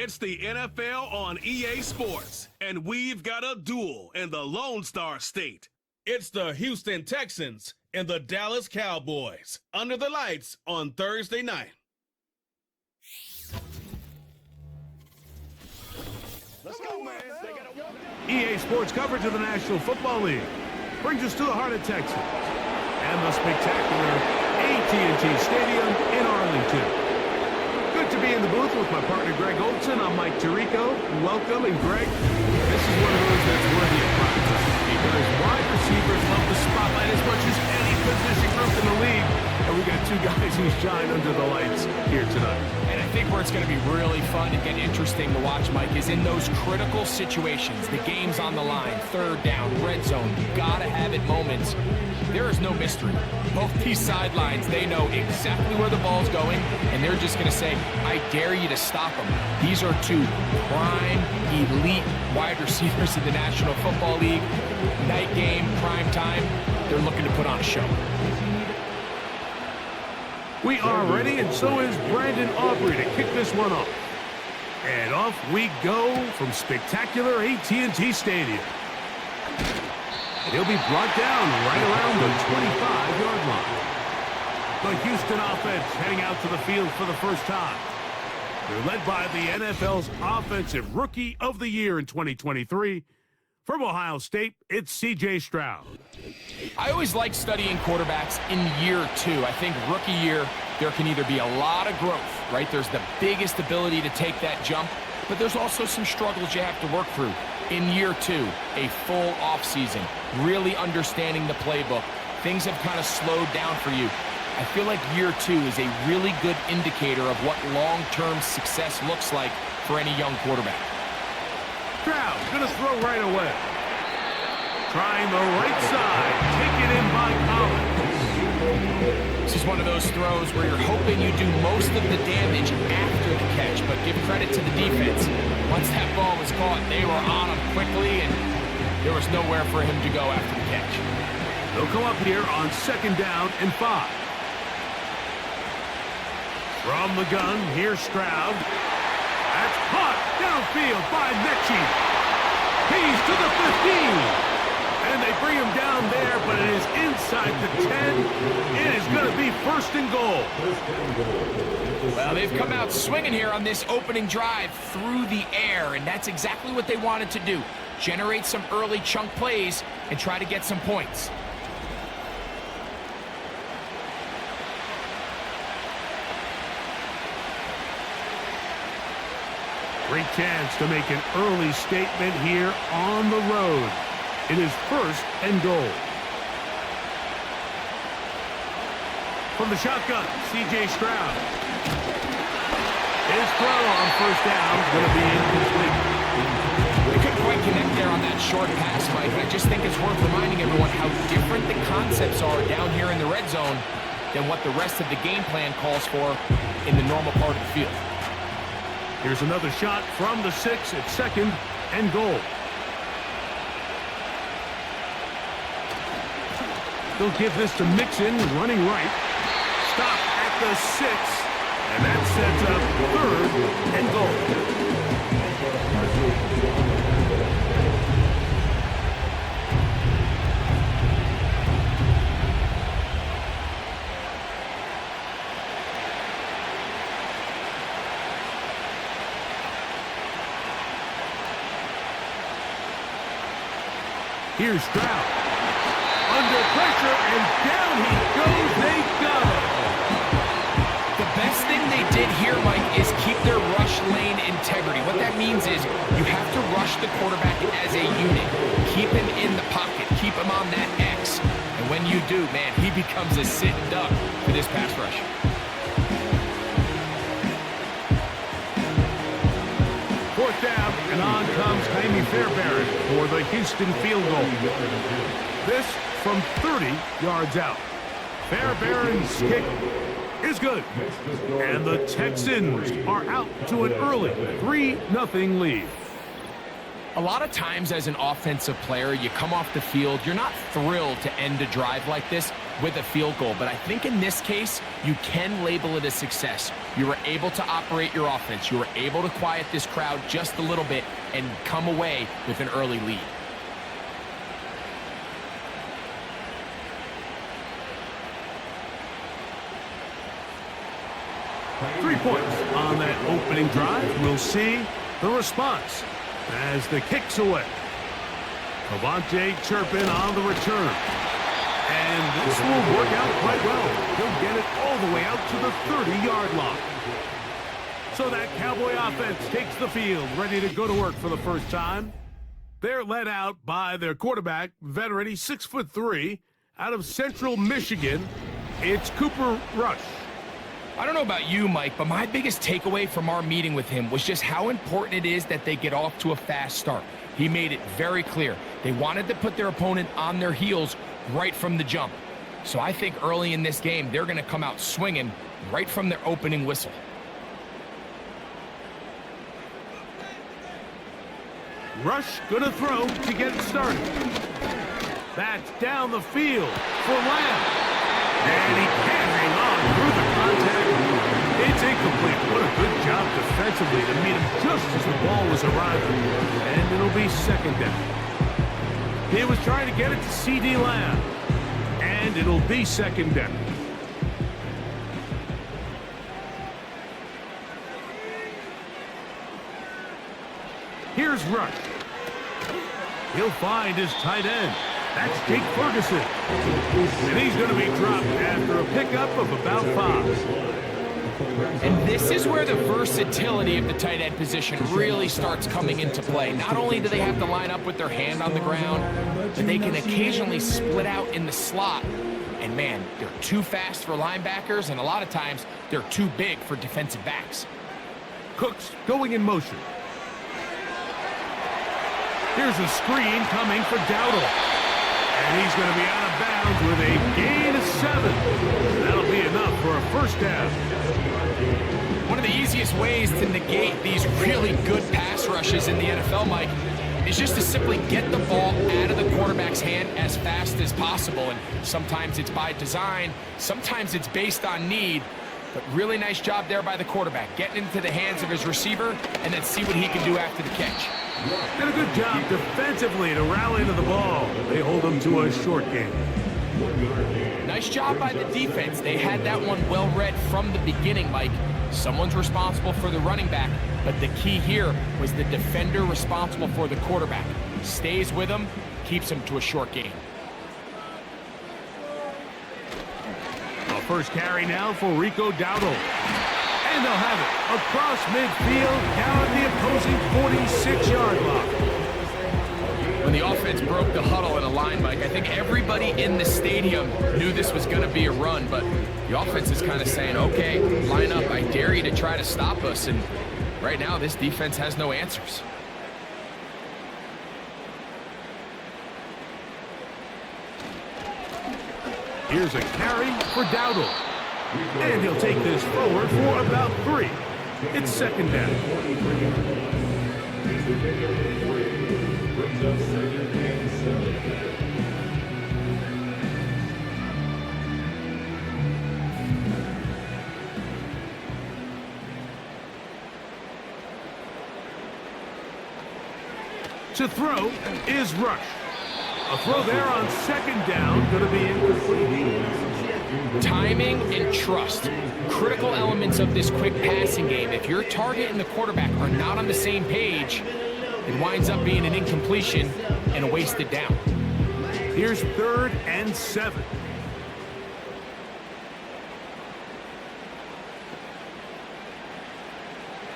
It's the NFL on EA Sports, and we've got a duel in the Lone Star State. It's the Houston Texans and the Dallas Cowboys under the lights on Thursday night. Let's go, man. EA Sports coverage of the National Football League brings us to the heart of Texas and the spectacular AT&T Stadium in Arlington. Good to be in the booth with my partner Greg Olson. I'm Mike Tirico. Welcome, and Greg, this is one of those that's worthy of prime time because wide receivers love the spotlight as much as any position group in the league, and we got two guys who shine under the lights here tonight. And I think where it's going to be really fun and get interesting to watch, Mike, is in those critical situations. The game's on the line, third down, red zone, gotta have it moments. There is no mystery. Both these sidelines, they know exactly where the ball's going, and they're just going to say, I dare you to stop them. These are two prime, elite wide receivers in the National Football League. Night game, prime time, they're looking to put on a show. We are ready, and so is Brandon Aubrey to kick this one off. And off we go from spectacular AT&T Stadium. And he'll be brought down right around the 25-yard line. The Houston offense heading out to the field for the first time. They're led by the NFL's Offensive Rookie of the Year in 2023. From Ohio State, it's C.J. Stroud. I always like studying quarterbacks in year two. I think rookie year, there can either be a lot of growth, right? There's the biggest ability to take that jump, but there's also some struggles you have to work through. In year two, a full offseason, really understanding the playbook. Things have kind of slowed down for you. I feel like year two is a really good indicator of what long-term success looks like for any young quarterback. Stroud going to throw right away. Trying the right side. Taken in by Collins. This is one of those throws where you're hoping you do most of the damage after the catch, but give credit to the defense. Once that ball was caught, they were on him quickly, and there was nowhere for him to go after the catch. They'll come up here on 2nd down and 5. From the gun, here's Stroud. That's caught downfield by Mechie. He's to the 15. And they bring him down there, but it is inside the 10. It is going to be 1st and goal. Well, they've come out swinging here on this opening drive through the air, and that's exactly what they wanted to do. Generate some early chunk plays and try to get some points. Great chance to make an early statement here on the road. It is 1st and goal. From the shotgun, C.J. Stroud. His throw on 1st down is going to be incomplete. They couldn't quite connect there on that short pass, Mike. I just think it's worth reminding everyone how different the concepts are down here in the red zone than what the rest of the game plan calls for in the normal part of the field. Here's another shot from the 6 at 2nd and goal. They'll give this to Mixon, running right. Stop at the 6, and that sets up 3rd and goal. Here's Stroud. Under pressure, and down he goes. They got him. The best thing they did here, Mike, is keep their rush lane integrity. What that means is you have to rush the quarterback as a unit. Keep him in the pocket. Keep him on that X. And when you do, man, he becomes a sitting duck for this pass rush. Fourth down, and on comes Jaime Fairbairn for the Houston field goal. This from 30 yards out. Fairbairn's kick is good. And the Texans are out to an early 3-0 lead. A lot of times as an offensive player, you come off the field, you're not thrilled to end a drive like this, with a field goal. But I think in this case, you can label it a success. You were able to operate your offense. You were able to quiet this crowd just a little bit and come away with an early lead. Three points on that opening drive. We'll see the response as the kick's away. Cavante chirping on the return. And this will work out quite well. He'll get it all the way out to the 30-yard line. So that Cowboy offense takes the field, ready to go to work for the first time. They're led out by their quarterback, veteran, he's 6'3", out of Central Michigan. It's Cooper Rush. I don't know about you, Mike, but my biggest takeaway from our meeting with him was just how important it is that they get off to a fast start. He made it very clear. They wanted to put their opponent on their heels right from the jump. So I think early in this game, they're going to come out swinging right from their opening whistle. Rush going to throw to get it started. That's down the field for Lamb. And he can't hang on through the contact. It's incomplete. What a good job defensively to meet him just as the ball was arriving. And it'll be second down. He was trying to get it to C.D. Lamb. And it'll be second down. Here's Rush. He'll find his tight end. That's Jake Ferguson. And he's going to be dropped after a pickup of about 5. And this is where the versatility of the tight end position really starts coming into play. Not only do they have to line up with their hand on the ground, but they can occasionally split out in the slot. And man, they're too fast for linebackers, and a lot of times they're too big for defensive backs. Cooks going in motion. Here's a screen coming for Dowdle. And he's going to be out of bounds with a gain of 7. That'll be enough for a first down. One of the easiest ways to negate these really good pass rushes in the NFL, Mike, is just to simply get the ball out of the quarterback's hand as fast as possible. And sometimes it's by design, sometimes it's based on need. But really nice job there by the quarterback, getting into the hands of his receiver and then see what he can do after the catch. Did a good job defensively to rally to the ball. They hold them to a short game. Nice job by the defense. They had that one well read from the beginning, Mike. Someone's responsible for the running back, but the key here was the defender responsible for the quarterback. Stays with him, keeps him to a short game. A first carry now for Rico Dowdle. And they'll have it across midfield down at the opposing 46-yard line. When the offense broke the huddle in a line, Mike, I think everybody in the stadium knew this was going to be a run, but the offense is kind of saying, okay, line up, I dare you to try to stop us, and right now this defense has no answers. Here's a carry for Dowdle. And he'll take this forward for about 3. It's second down. To throw is Rush. A throw there on second down, going to be incomplete. Timing and trust, critical elements of this quick passing game. If your target and the quarterback are not on the same page, it winds up being an incompletion and a wasted down. Here's 3rd and 7.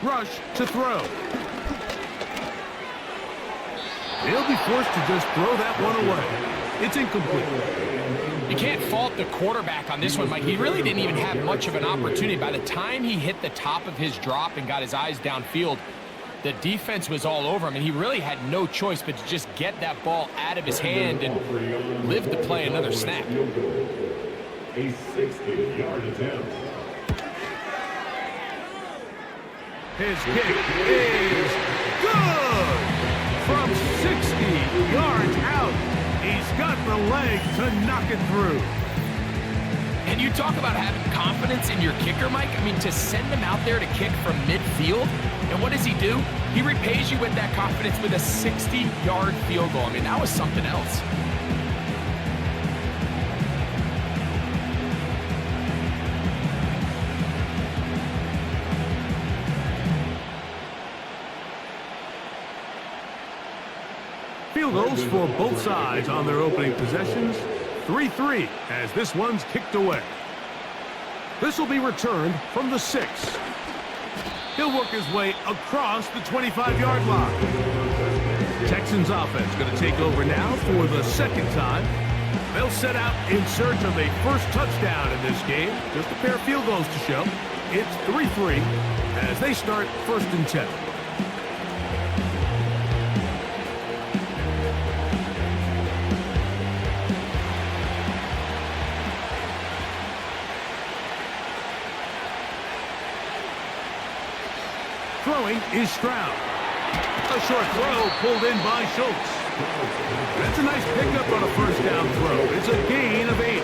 Rush to throw. He'll be forced to just throw that one away. It's incomplete. You can't fault the quarterback on this one, Mike. He really didn't even have much of an opportunity. By the time he hit the top of his drop and got his eyes downfield, the defense was all over him, and he really had no choice but to just get that ball out of his hand and live to play another snap. A 60-yard attempt. His kick is good! From 60 yards out, he's got the leg to knock it through. talk about having confidence in your kicker, Mike. I mean, to send him out there to kick from midfield, and what does he do? He repays you with that confidence with a 60-yard field goal. I mean, that was something else. Field goals for both sides on their opening possessions. 3-3 as this one's kicked away. This will be returned from the 6. He'll work his way across the 25-yard line. Texans offense going to take over now for the second time. They'll set out in search of a first touchdown in this game. Just a pair of field goals to show. It's 3-3 as they start 1st and 10. Throwing is Stroud. A short throw pulled in by Schultz. That's a nice pickup on a first down throw. It's a gain of 8.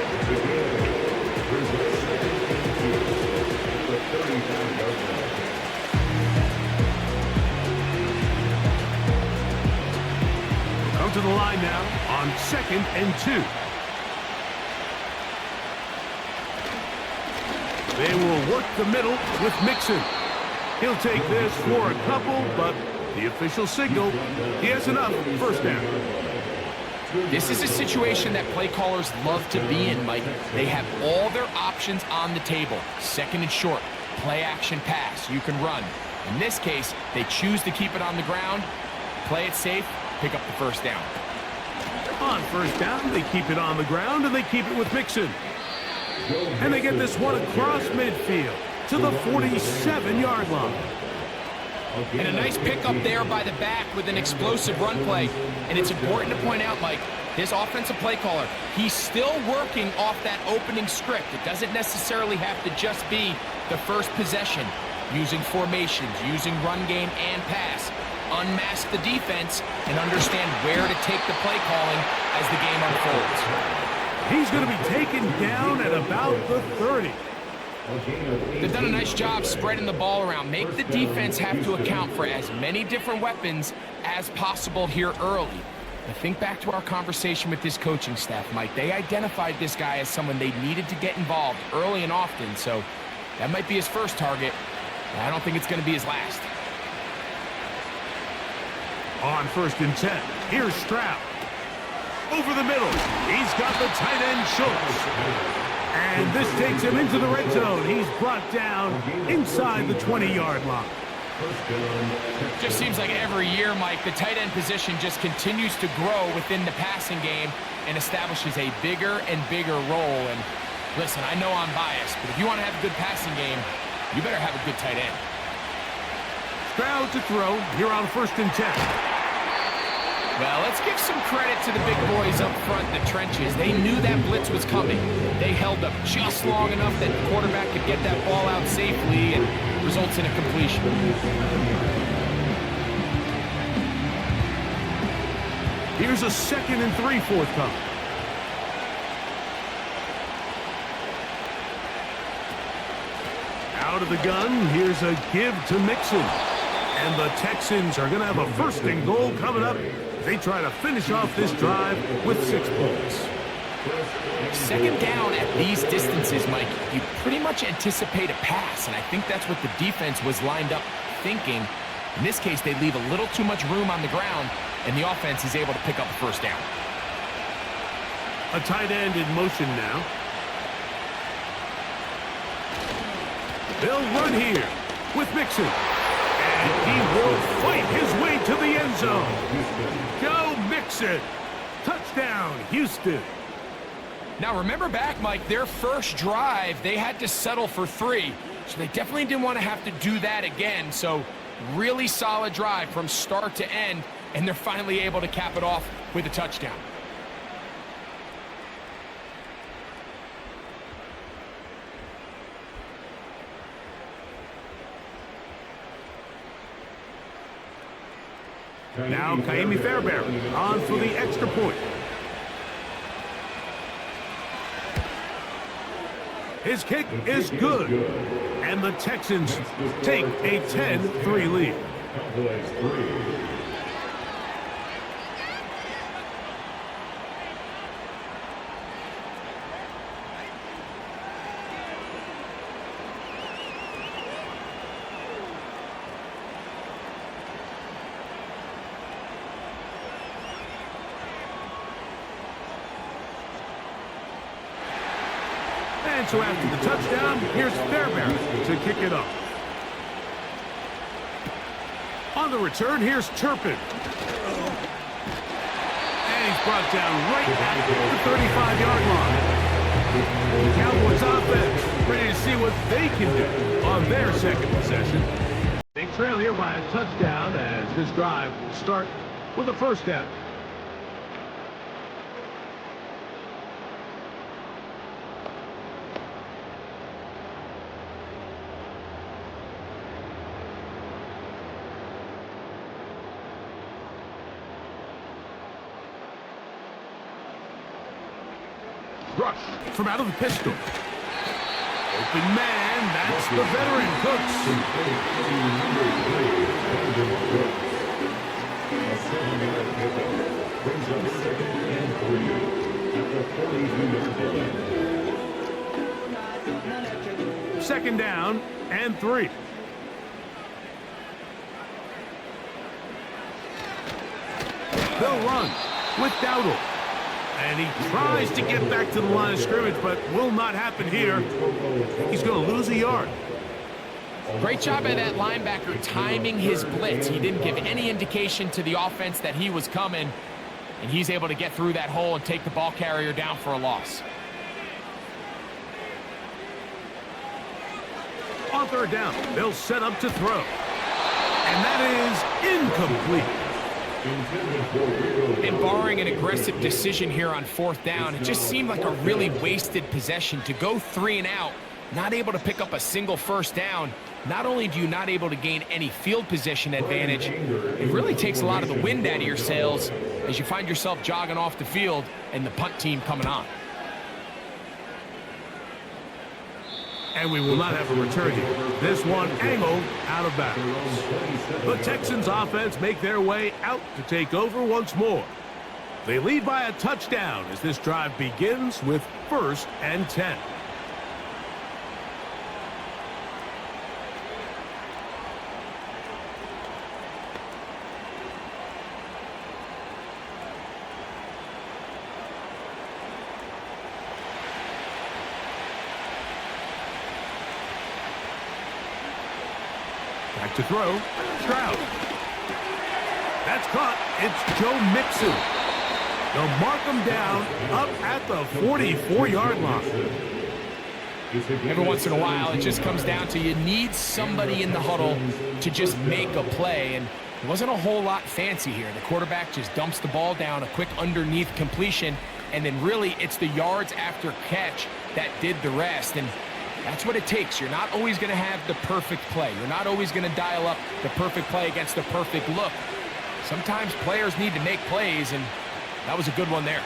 Come to the line now on 2nd and 2. They will work the middle with Mixon. He'll take this for a couple, but the official signal, he has enough. First down. This is a situation that play callers love to be in, Mike. They have all their options on the table. 2nd and short, play action pass, you can run. In this case, they choose to keep it on the ground, play it safe, pick up the first down. On first down, they keep it on the ground, and they keep it with Mixon. And they get this one across midfield to the 47-yard line. And a nice pickup there by the back with an explosive run play. And it's important to point out, Mike, this offensive play caller, he's still working off that opening script. It doesn't necessarily have to just be the first possession. Using formations, using run game and pass. Unmask the defense and understand where to take the play calling as the game unfolds. He's going to be taken down at about the 30. They've done a nice job spreading the ball around. Make the defense have to account for as many different weapons as possible here early. But think back to our conversation with this coaching staff, Mike. They identified this guy as someone they needed to get involved early and often, so that might be his first target. I don't think it's going to be his last. On 1st and 10, here's Stroud. Over the middle, he's got the tight end Schultz. And this takes him into the red zone. He's brought down inside the 20-yard line. Just seems like every year, Mike, the tight end position just continues to grow within the passing game and establishes a bigger and bigger role. And listen, I know I'm biased, but if you want to have a good passing game, you better have a good tight end. Stroud to throw here on 1st and 10. Well, let's give some credit to the big boys up front in the trenches. They knew that blitz was coming. They held up just long enough that the quarterback could get that ball out safely and results in a completion. Here's a 2nd and 3 forthcoming. Out of the gun, here's a give to Mixon. And the Texans are going to have a 1st and goal coming up. They try to finish off this drive with 6 points. 2nd down at these distances, Mike, you pretty much anticipate a pass, and I think that's what the defense was lined up thinking. In this case, they leave a little too much room on the ground, and the offense is able to pick up a 1st down. A tight end in motion now. They'll run here with Mixon. And he will fight his way to the end zone. Joe Mixon. Touchdown, Houston. Now remember back, Mike, their first drive, they had to settle for 3. So they definitely didn't want to have to do that again. So really solid drive from start to end, and they're finally able to cap it off with a touchdown. Now Kaimi Fairbairn on for the extra point. His kick is good. And the Texans take a 10-3 lead. Cowboys 3. And so after the touchdown, here's Fairbairn to kick it up. On the return, here's Turpin. And he's brought down right at the 35-yard line. The Cowboys offense ready to see what they can do on their second possession. They trail here by a touchdown as this drive will start with a first down. Rush from out of the pistol. Open man, that's the veteran Cooks. Second down and 3. They'll run with Dowdle. And he tries to get back to the line of scrimmage, but will not happen here. He's going to lose a yard. Great job by that linebacker timing his blitz. He didn't give any indication to the offense that he was coming, and he's able to get through that hole and take the ball carrier down for a loss. On third down, they'll set up to throw. And that is incomplete. And barring an aggressive decision here on fourth down, it just seemed like a really wasted possession to go 3 and out, not able to pick up a single first down. Not only do you not able to gain any field position advantage, it really takes a lot of the wind out of your sails as you find yourself jogging off the field and the punt team coming on. And we will not have a return here. This one angled out of bounds. The Texans offense make their way out to take over once more. They lead by a touchdown as this drive begins with 1st and 10. Back to throw. Stroud. That's caught. It's Joe Mixon. They'll mark him down up at the 44-yard line. Every once in a while, it just comes down to you need somebody in the huddle to just make a play. And it wasn't a whole lot fancy here. The quarterback just dumps the ball down, a quick underneath completion, and then really it's the yards after catch that did the rest. And that's what it takes. You're not always going to have the perfect play. You're not always going to dial up the perfect play against the perfect look. Sometimes players need to make plays, and that was a good one there.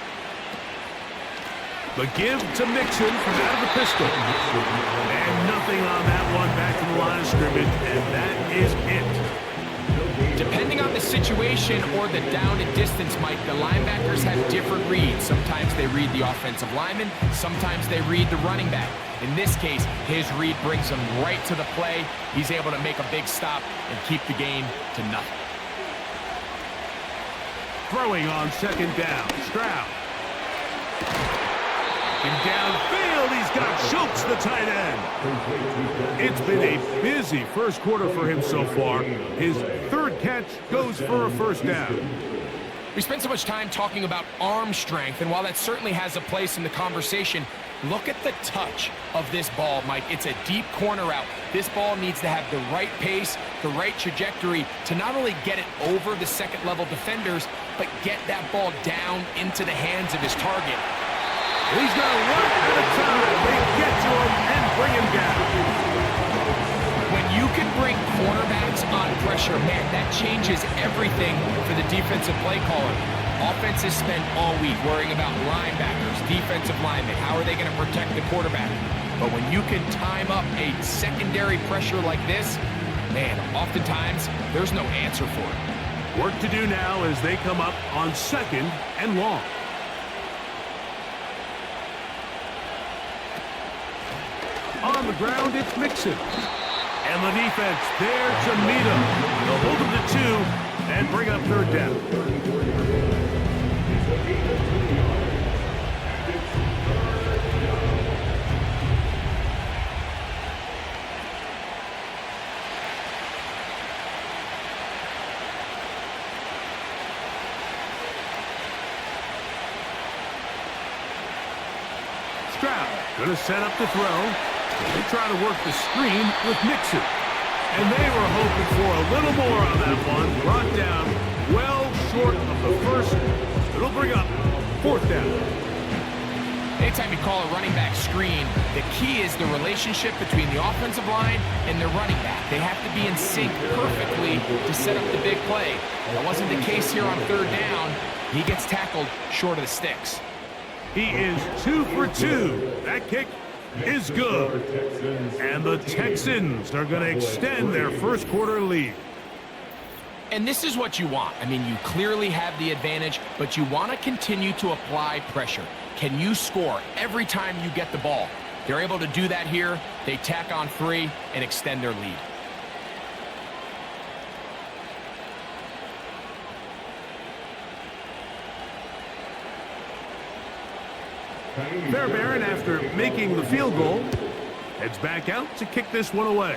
The give to Mixon from out of the pistol. And nothing on that one, back to the line of scrimmage, and that is it. Depending on the situation or the down and distance, Mike, the linebackers have different reads. Sometimes they read the offensive lineman. Sometimes they read the running back. In this case, his read brings him right to the play. He's able to make a big stop and keep the game to nothing. Throwing on second down, Stroud. And downfield, he's got Schultz, the tight end. It's been a busy first quarter for him so far. His 3rd catch goes for a first down. We spent so much time talking about arm strength, and while that certainly has a place in the conversation, look at the touch of this ball, Mike. It's a deep corner out. This ball needs to have the right pace, the right trajectory to not only get it over the second-level defenders, but get that ball down into the hands of his target. He's going to work at a time. They get to him and bring him down. When you can bring cornerbacks on pressure, man, that changes everything for the defensive play caller. Offenses spend all week worrying about linebackers, defensive linemen. How are they going to protect the quarterback? But when you can time up a secondary pressure like this, man, oftentimes there's no answer for it. Work to do now as they come up on 2nd and long. On the ground, it's Mixon. And the defense there to meet him. They'll hold him to 2 and bring up 3rd down. Going to set up the throw. They try to work the screen with Mixon. And they were hoping for a little more on that one. Brought down well short of the first. It'll bring up 4th down. Anytime you call a running back screen, the key is the relationship between the offensive line and their running back. They have to be in sync perfectly to set up the big play. That wasn't the case here on 3rd down. He gets tackled short of the sticks. He is 2 for 2. That kick is good. And the Texans are going to extend their first quarter lead. And this is what you want. I mean, you clearly have the advantage, but you want to continue to apply pressure. Can you score every time you get the ball? They're able to do that here. They tack on 3 and extend their lead. Fairbairn, after making the field goal, heads back out to kick this one away.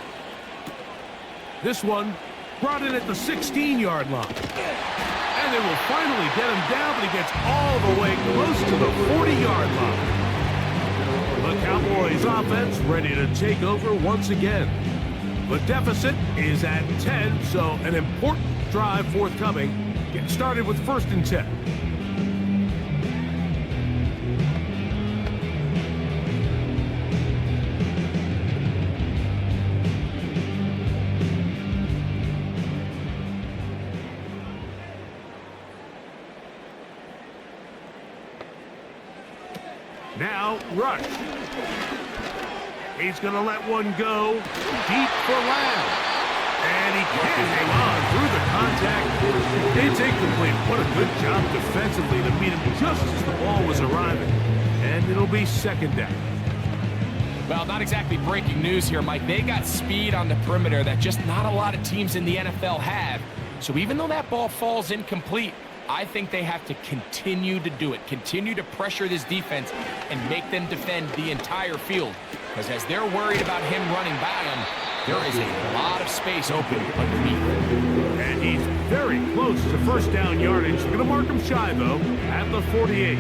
This one brought in at the 16-yard line. And they will finally get him down, but he gets all the way close to the 40-yard line. The Cowboys offense ready to take over once again. The deficit is at 10, so an important drive forthcoming. Getting started with 1st and 10. Now, Rush. He's going to let one go deep for Lamb. And he can't hang on through the contact. It's incomplete. What a good job defensively to meet him just as the ball was arriving. And it'll be 2nd down. Well, not exactly breaking news here, Mike. They got speed on the perimeter that just not a lot of teams in the NFL have. So even though that ball falls incomplete, I think they have to continue to do it, continue to pressure this defense and make them defend the entire field. Because as they're worried about him running by them, there is a lot of space open underneath. And he's very close to 1st down yardage. Going to mark him shy, though, at the 48.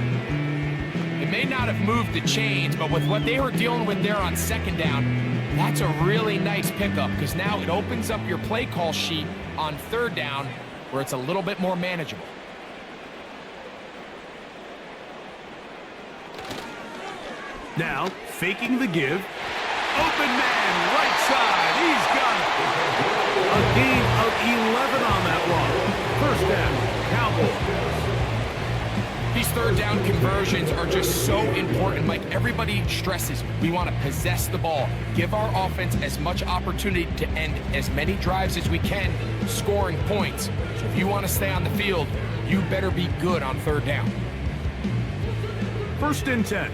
It may not have moved the chains, but with what they were dealing with there on 2nd down, that's a really nice pickup because now it opens up your play call sheet on 3rd down where it's a little bit more manageable. Now, faking the give. Open man, right side. He's got it. A gain of 11 on that one. 1st down, Cowboys. These 3rd down conversions are just so important. Like everybody stresses, we want to possess the ball, give our offense as much opportunity to end as many drives as we can, scoring points. So if you want to stay on the field, you better be good on 3rd down. 1st and 10.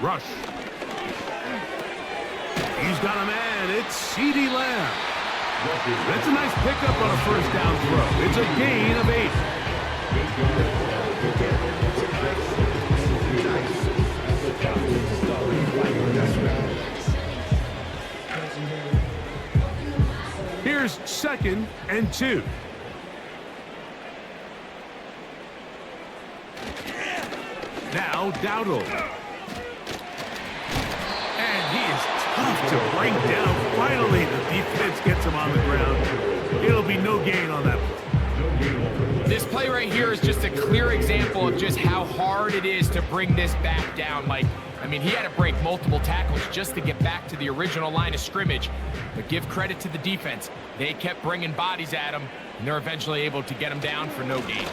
Rush. He's got a man. It's CeeDee Lamb. That's a nice pickup on a 1st down throw. It's a gain of 8. Here's 2nd and 2. Now Dowdle. Tough to bring down. Finally, the defense gets him on the ground. It'll be no gain on that play. This play right here is just a clear example of just how hard it is to bring this back down, Mike. I mean, he had to break multiple tackles just to get back to the original line of scrimmage. But give credit to the defense. They kept bringing bodies at him, and they're eventually able to get him down for no gain.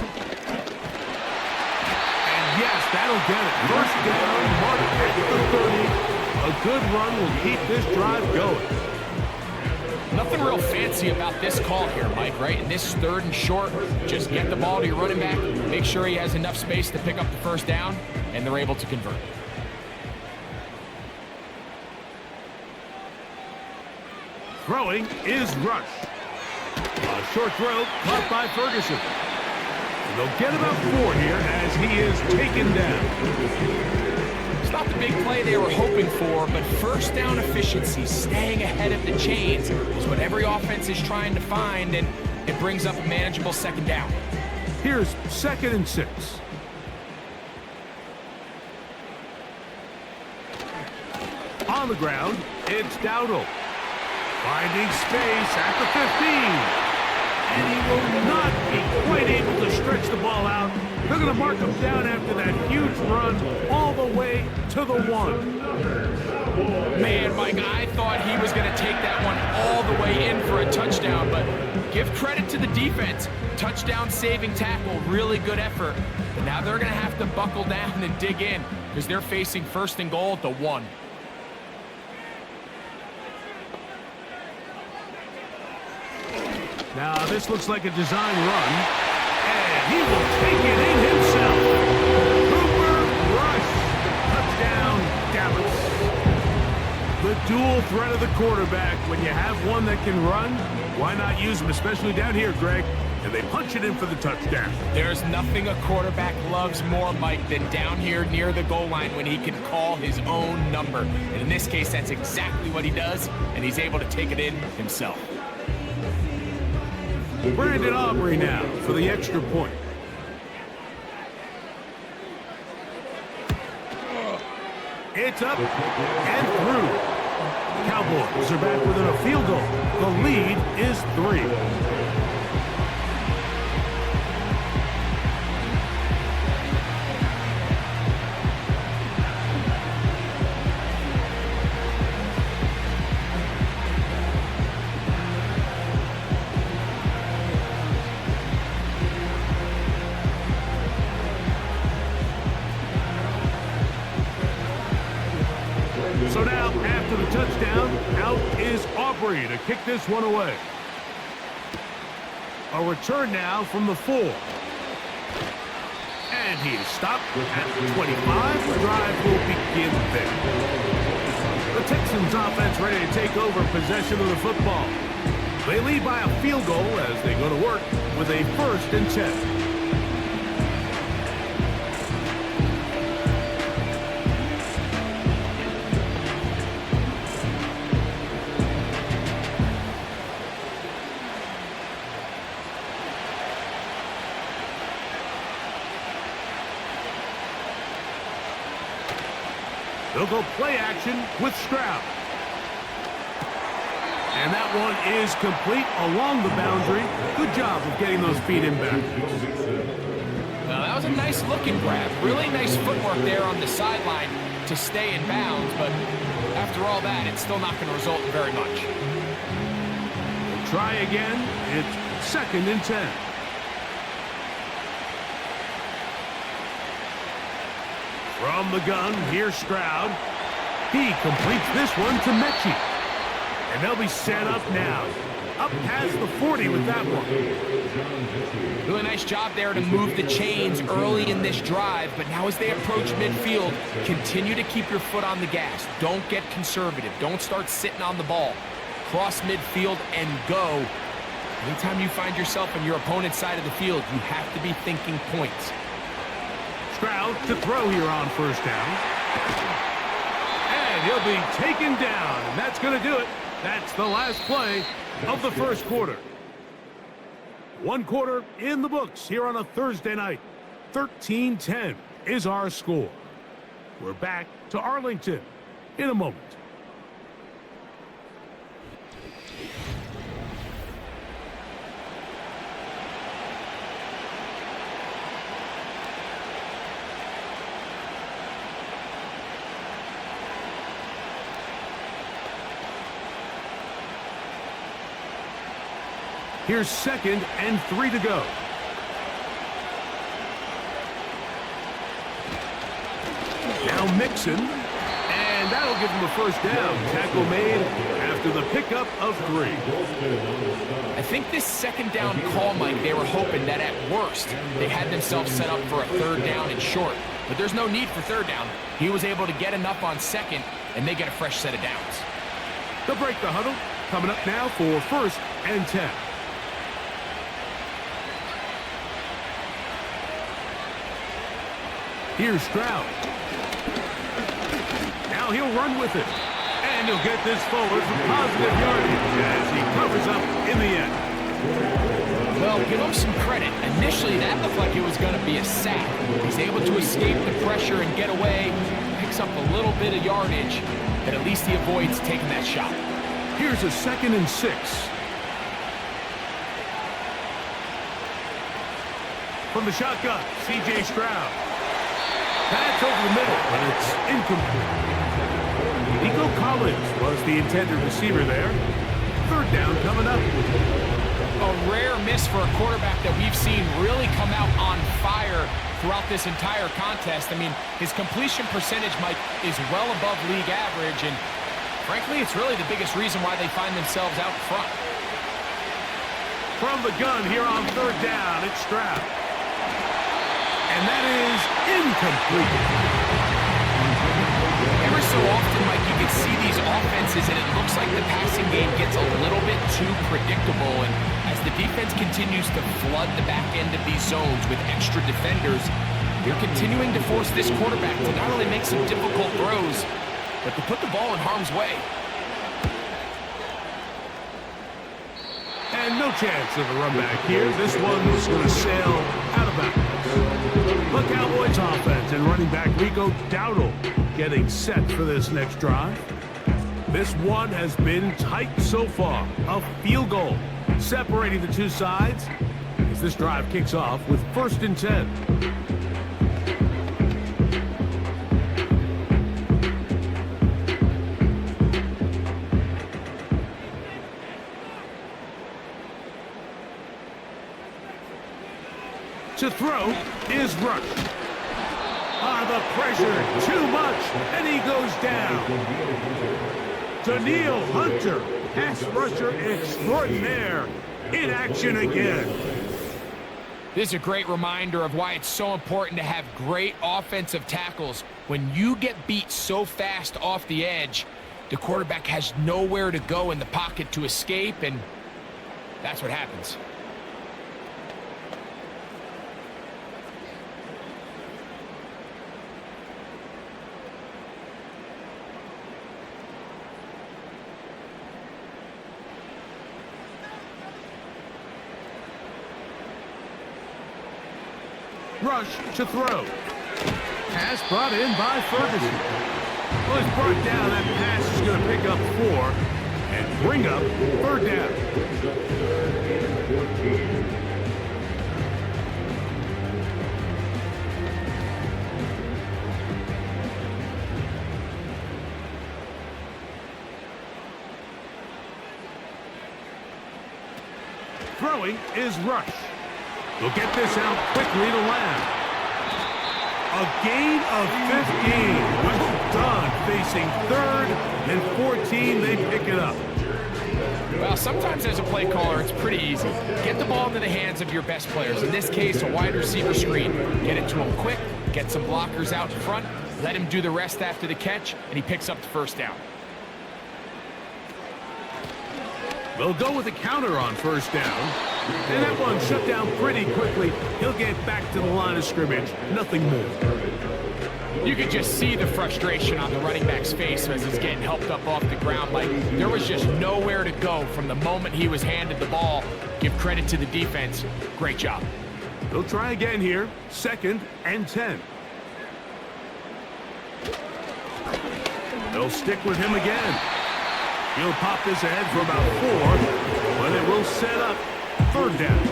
And Yes, that'll get it. First down, mark at the 30. A good run will keep this drive going. Nothing real fancy about this call here, Mike, right? In this 3rd and short, just get the ball to your running back, make sure he has enough space to pick up the first down, and they're able to convert. Throwing is Rush. A short throw caught by Ferguson. And they'll get about 4 here as he is taken down. It's not the big play they were hoping for, but first down efficiency, staying ahead of the chains, is what every offense is trying to find, and it brings up a manageable 2nd down. Here's 2nd and 6. On the ground, it's Dowdle. Finding space at the 15. And he will not be quite able to stretch the ball out. They're going to mark him down after that huge run all the way to the 1. Man, Mike, I thought he was going to take that one all the way in for a touchdown, but give credit to the defense. Touchdown saving tackle, really good effort. But now they're going to have to buckle down and dig in because they're facing 1st and goal at the 1. Now, this looks like a design run, and he will take it in himself. Cooper Rush, touchdown, Dallas. The dual threat of the quarterback. When you have one that can run, why not use him, especially down here, Greg? And they punch it in for the touchdown. There's nothing a quarterback loves more, Mike, than down here near the goal line when he can call his own number. And in this case, that's exactly what he does, and he's able to take it in himself. Brandon Aubrey now for the extra point. It's up and through. Cowboys are back within a field goal. The lead is 3. So now, after the touchdown, out is Aubrey to kick this one away. A return now from the 4. And he is stopped at the 25. The drive will begin there. The Texans offense ready to take over possession of the football. They lead by a field goal as they go to work with a 1st and 10. They'll go play action with Stroud. And that one is complete along the boundary. Good job of getting those feet in back. Well, that was a nice looking grab. Really nice footwork there on the sideline to stay in bounds, but after all that, it's still not going to result in very much. We'll try again. It's 2nd and 10. From the gun, here's Stroud. He completes this one to Mechie. And they'll be set up now. Up past the 40 with that one. Really nice job there to move the chains early in this drive, but now as they approach midfield, continue to keep your foot on the gas. Don't get conservative. Don't start sitting on the ball. Cross midfield and go. Anytime you find yourself on your opponent's side of the field, you have to be thinking points. Stroud to throw here on 1st down. And he'll be taken down, and that's going to do it. That's the last play of the 1st quarter. 1 quarter in the books here on a Thursday night. 13-10 is our score. We're back to Arlington in a moment. Here's 2nd and 3 to go. Now Mixon, and that'll give him a first down. Tackle made after the pickup of 3. I think this second down call, Mike, they were hoping that at worst they had themselves set up for a third down and short. But there's no need for third down. He was able to get enough on second, and they get a fresh set of downs. They'll break the huddle. Coming up now for 1st and 10. Here's Stroud. Now he'll run with it. And he'll get this forward for positive yardage as he covers up in the end. Well, give him some credit. Initially, that looked like it was going to be a sack. He's able to escape the pressure and get away. Picks up a little bit of yardage, but at least he avoids taking that shot. Here's a 2nd and 6. From the shotgun, C.J. Stroud. Pass over the middle, but it's incomplete. Nico Collins was the intended receiver there. 3rd down coming up. A rare miss for a quarterback that we've seen really come out on fire throughout this entire contest. I mean, his completion percentage, Mike, is well above league average, and frankly, it's really the biggest reason why they find themselves out front. From the gun here on 3rd down, it's Stroud. And that is incomplete. Every so often, Mike, you can see these offenses, and it looks like the passing game gets a little bit too predictable. And as the defense continues to flood the back end of these zones with extra defenders, they're continuing to force this quarterback to not only make some difficult throws, but to put the ball in harm's way. And no chance of a run back here. This one's going to sail out of bounds. The Cowboys offense and running back Rico Dowdle getting set for this next drive. This one has been tight so far. A field goal separating the two sides as this drive kicks off with 1st and 10. To throw is Rush. The pressure, too much, and he goes down. Daniil Hunter, pass rusher extraordinaire, in action again. This is a great reminder of why it's so important to have great offensive tackles. When you get beat so fast off the edge, the quarterback has nowhere to go in the pocket to escape, and that's what happens. Rush to throw. Pass brought in by Ferguson. Well, he's brought down. That pass is going to pick up 4 and bring up 3rd down. Throwing is Rush. We'll get this out quickly to Lamb. A gain of 15. Well done. Facing 3rd and 14, they pick it up. Well, sometimes as a play caller, it's pretty easy. Get the ball into the hands of your best players. In this case, a wide receiver screen. Get it to him quick, get some blockers out in front, let him do the rest after the catch, and he picks up the 1st down. They'll go with a counter on 1st down. And that one shut down pretty quickly. He'll get back to the line of scrimmage. Nothing more. You could just see the frustration on the running back's face as he's getting helped up off the ground. Like, there was just nowhere to go from the moment he was handed the ball. Give credit to the defense. Great job. They'll try again here. 2nd and 10. They'll stick with him again. He'll pop this ahead for about 4, but it will set up 3rd down.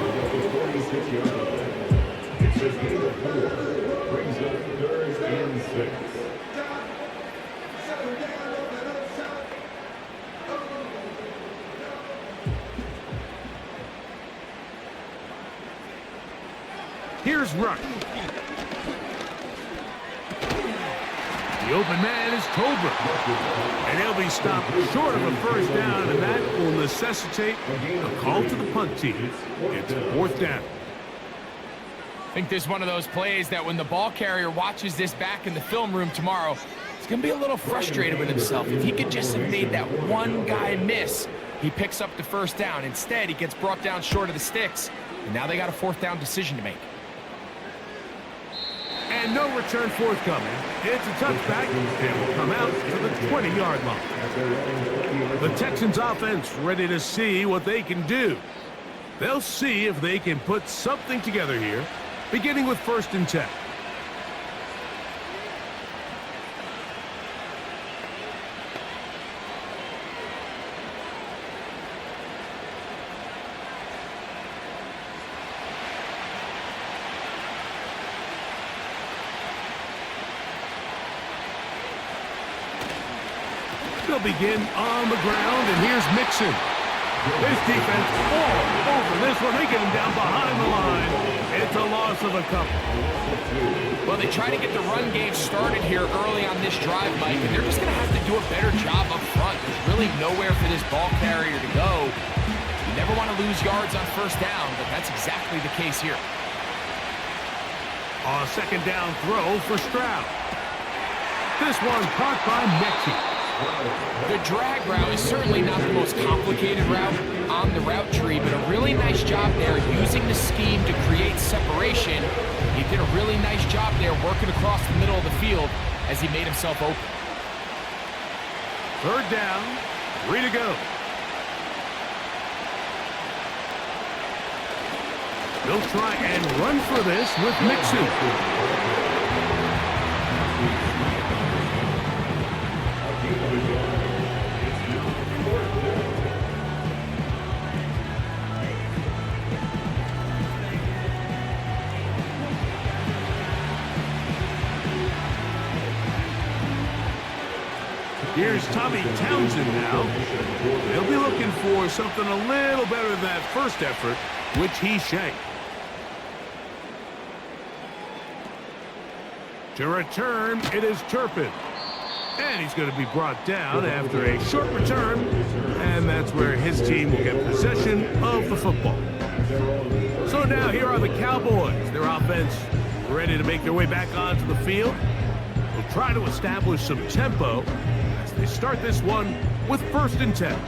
It's a gain of 4. Brings up 3rd and 6. Here's Rush. The open man is Tolbert. And he'll be stopped short of a first down, and that will necessitate a call to the punt team. It's 4th down. I think this is one of those plays that when the ball carrier watches this back in the film room tomorrow, he's going to be a little frustrated with himself. If he could just have made that one guy miss, he picks up the first down. Instead, he gets brought down short of the sticks, and now they got a 4th down decision to make. And no return forthcoming. It's a touchback, and will come out to the 20-yard line. The Texans offense ready to see what they can do. They'll see if they can put something together here, beginning with 1st and 10. They'll begin on the ground, and here's Mixon. This defense all over this one. They get him down behind the line. It's a loss of a couple. Well, they try to get the run game started here early on this drive, Mike, and they're just going to have to do a better job up front. There's really nowhere for this ball carrier to go. You never want to lose yards on 1st down, but that's exactly the case here. A 2nd down throw for Stroud. This one caught by Mechie. The drag route is certainly not the most complicated route on the route tree, but a really nice job there using the scheme to create separation. He did a really nice job there working across the middle of the field as he made himself open. 3rd down, 3 to go. They'll try and run for this with Mixon. Here's Tommy Townsend now. They'll be looking for something a little better than that first effort, which he shanked. To return, it is Turpin. And he's going to be brought down after a short return. And that's where his team will get possession of the football. So now here are the Cowboys. Their offense ready to make their way back onto the field. They'll try to establish some tempo. They start this one with 1st and 10.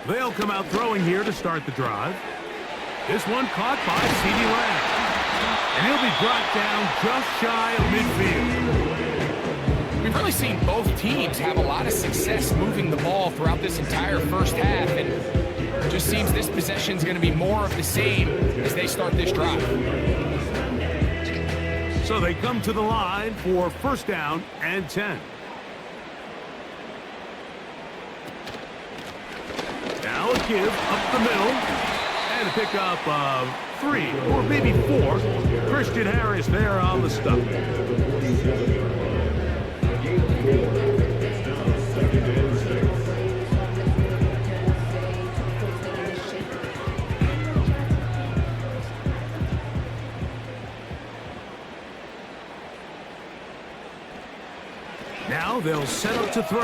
They'll come out throwing here to start the drive. This one caught by CeeDee Lamb. And he'll be brought down just shy of midfield. We've really seen both teams have a lot of success moving the ball throughout this entire 1st half, and it just seems this possession is going to be more of the same as they start this drive. So they come to the line for 1st down and 10. Now a give up the middle, and a pickup of 3 or maybe 4. Christian Harris there on the stop. Now they'll set up to throw.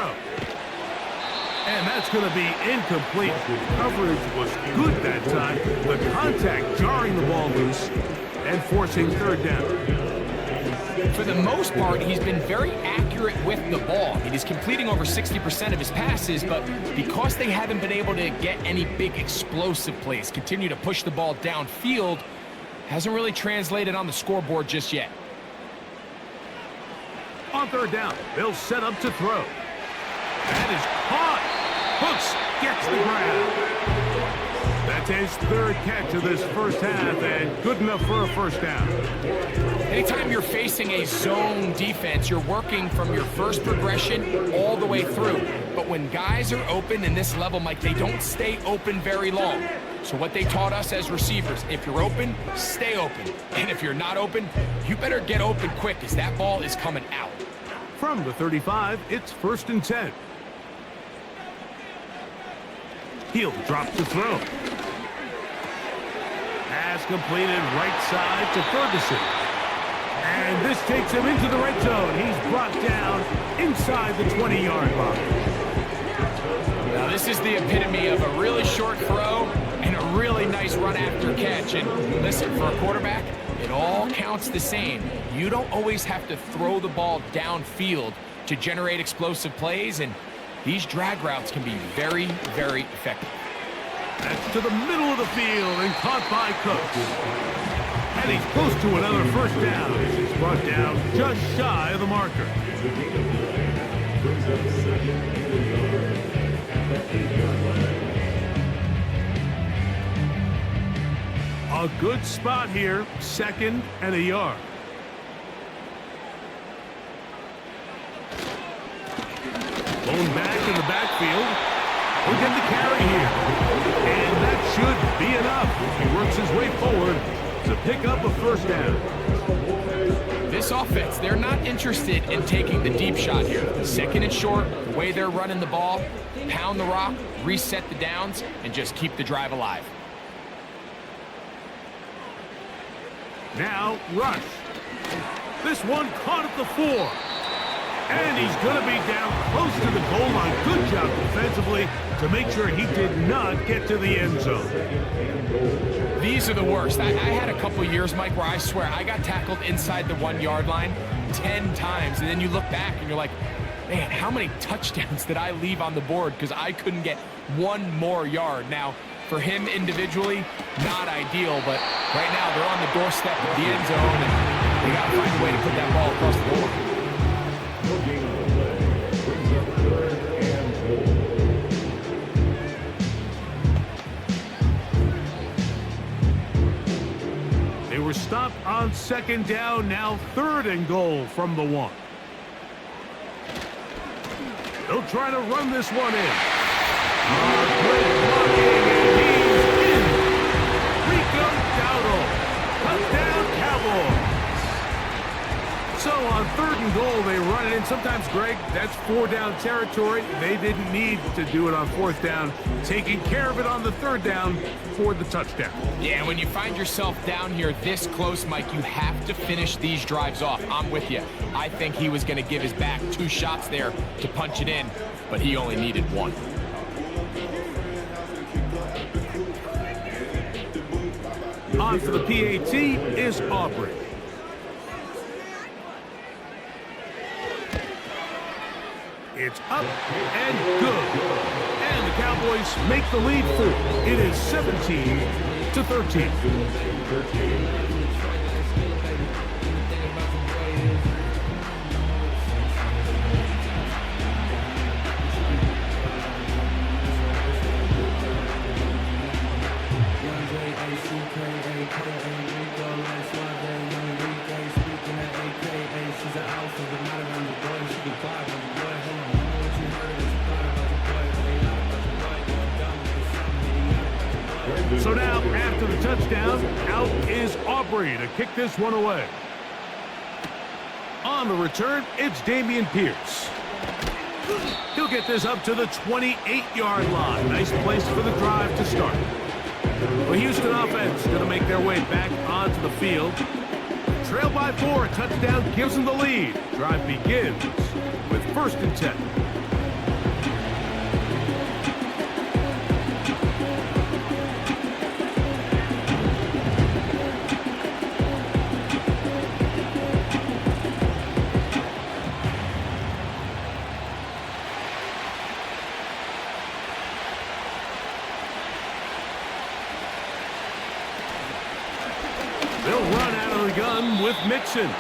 And that's going to be incomplete. Coverage was good that time. The contact jarring the ball loose and forcing 3rd down. For the most part, he's been very accurate with the ball. He's completing over 60% of his passes, but because they haven't been able to get any big explosive plays, continue to push the ball downfield, hasn't really translated on the scoreboard just yet. On 3rd down, they'll set up to throw. That is caught. Hooks gets the grab. That's his 3rd catch of this 1st half, and good enough for a 1st down. Anytime you're facing a zone defense, you're working from your first progression all the way through. But when guys are open in this level, Mike, they don't stay open very long. So what they taught us as receivers, if you're open, stay open. And if you're not open, you better get open quick, as that ball is coming out. From the 35, it's 1st and 10. He'll drop to throw. Pass completed right side to Ferguson. And this takes him into the red zone. He's brought down inside the 20-yard line. Now this is the epitome of a really short throw and a really nice run after catch. And listen, for a quarterback, it all counts the same. You don't always have to throw the ball downfield to generate explosive plays, and these drag routes can be very, very effective. That's to the middle of the field and caught by Cooks. And he's close to another first down. He's brought down just shy of the marker. A good spot here, 2nd and a yard. Blown back in the backfield. He'll get the carry here. And that should be enough. He works his way forward to pick up a first down. This offense, they're not interested in taking the deep shot here. 2nd and short, the way they're running the ball, pound the rock, reset the downs, and just keep the drive alive. Now, rush. This one caught at the 4. And he's going to be down close to the goal line. Good job defensively to make sure he did not get to the end zone. These are the worst. I had a couple years, Mike, where I swear I got tackled inside the 1-yard line 10 times. And then you look back and you're like, man, how many touchdowns did I leave on the board because I couldn't get one more yard? Now, for him individually, not ideal, but right now they're on the doorstep of the end zone, and they got to find a way to put that ball across the board. They were stopped on 2nd down, now 3rd and goal from the 1. They'll try to run this one in. Great blocking, and he's in. Rico Dowdle. Touchdown, Cowboys. So on 3rd and goal, they run it in. Sometimes, Greg, that's 4-down territory. They didn't need to do it on 4th down. Taking care of it on the 3rd down for the touchdown. Yeah, when you find yourself down here this close, Mike, you have to finish these drives off. I'm with you. I think he was going to give his back 2 shots there to punch it in, but he only needed 1. On for the PAT is Aubrey. It's up and good. And the Cowboys make the lead 4. It is 17-13. So now, after the touchdown, out is Aubrey to kick this one away. On the return, it's Dameon Pierce. He'll get this up to the 28-yard line. Nice place for the drive to start. The Houston offense going to make their way back onto the field. Trail by 4, a touchdown gives them the lead. Drive begins with 1st and 10. They'll run out of the gun with Mixon.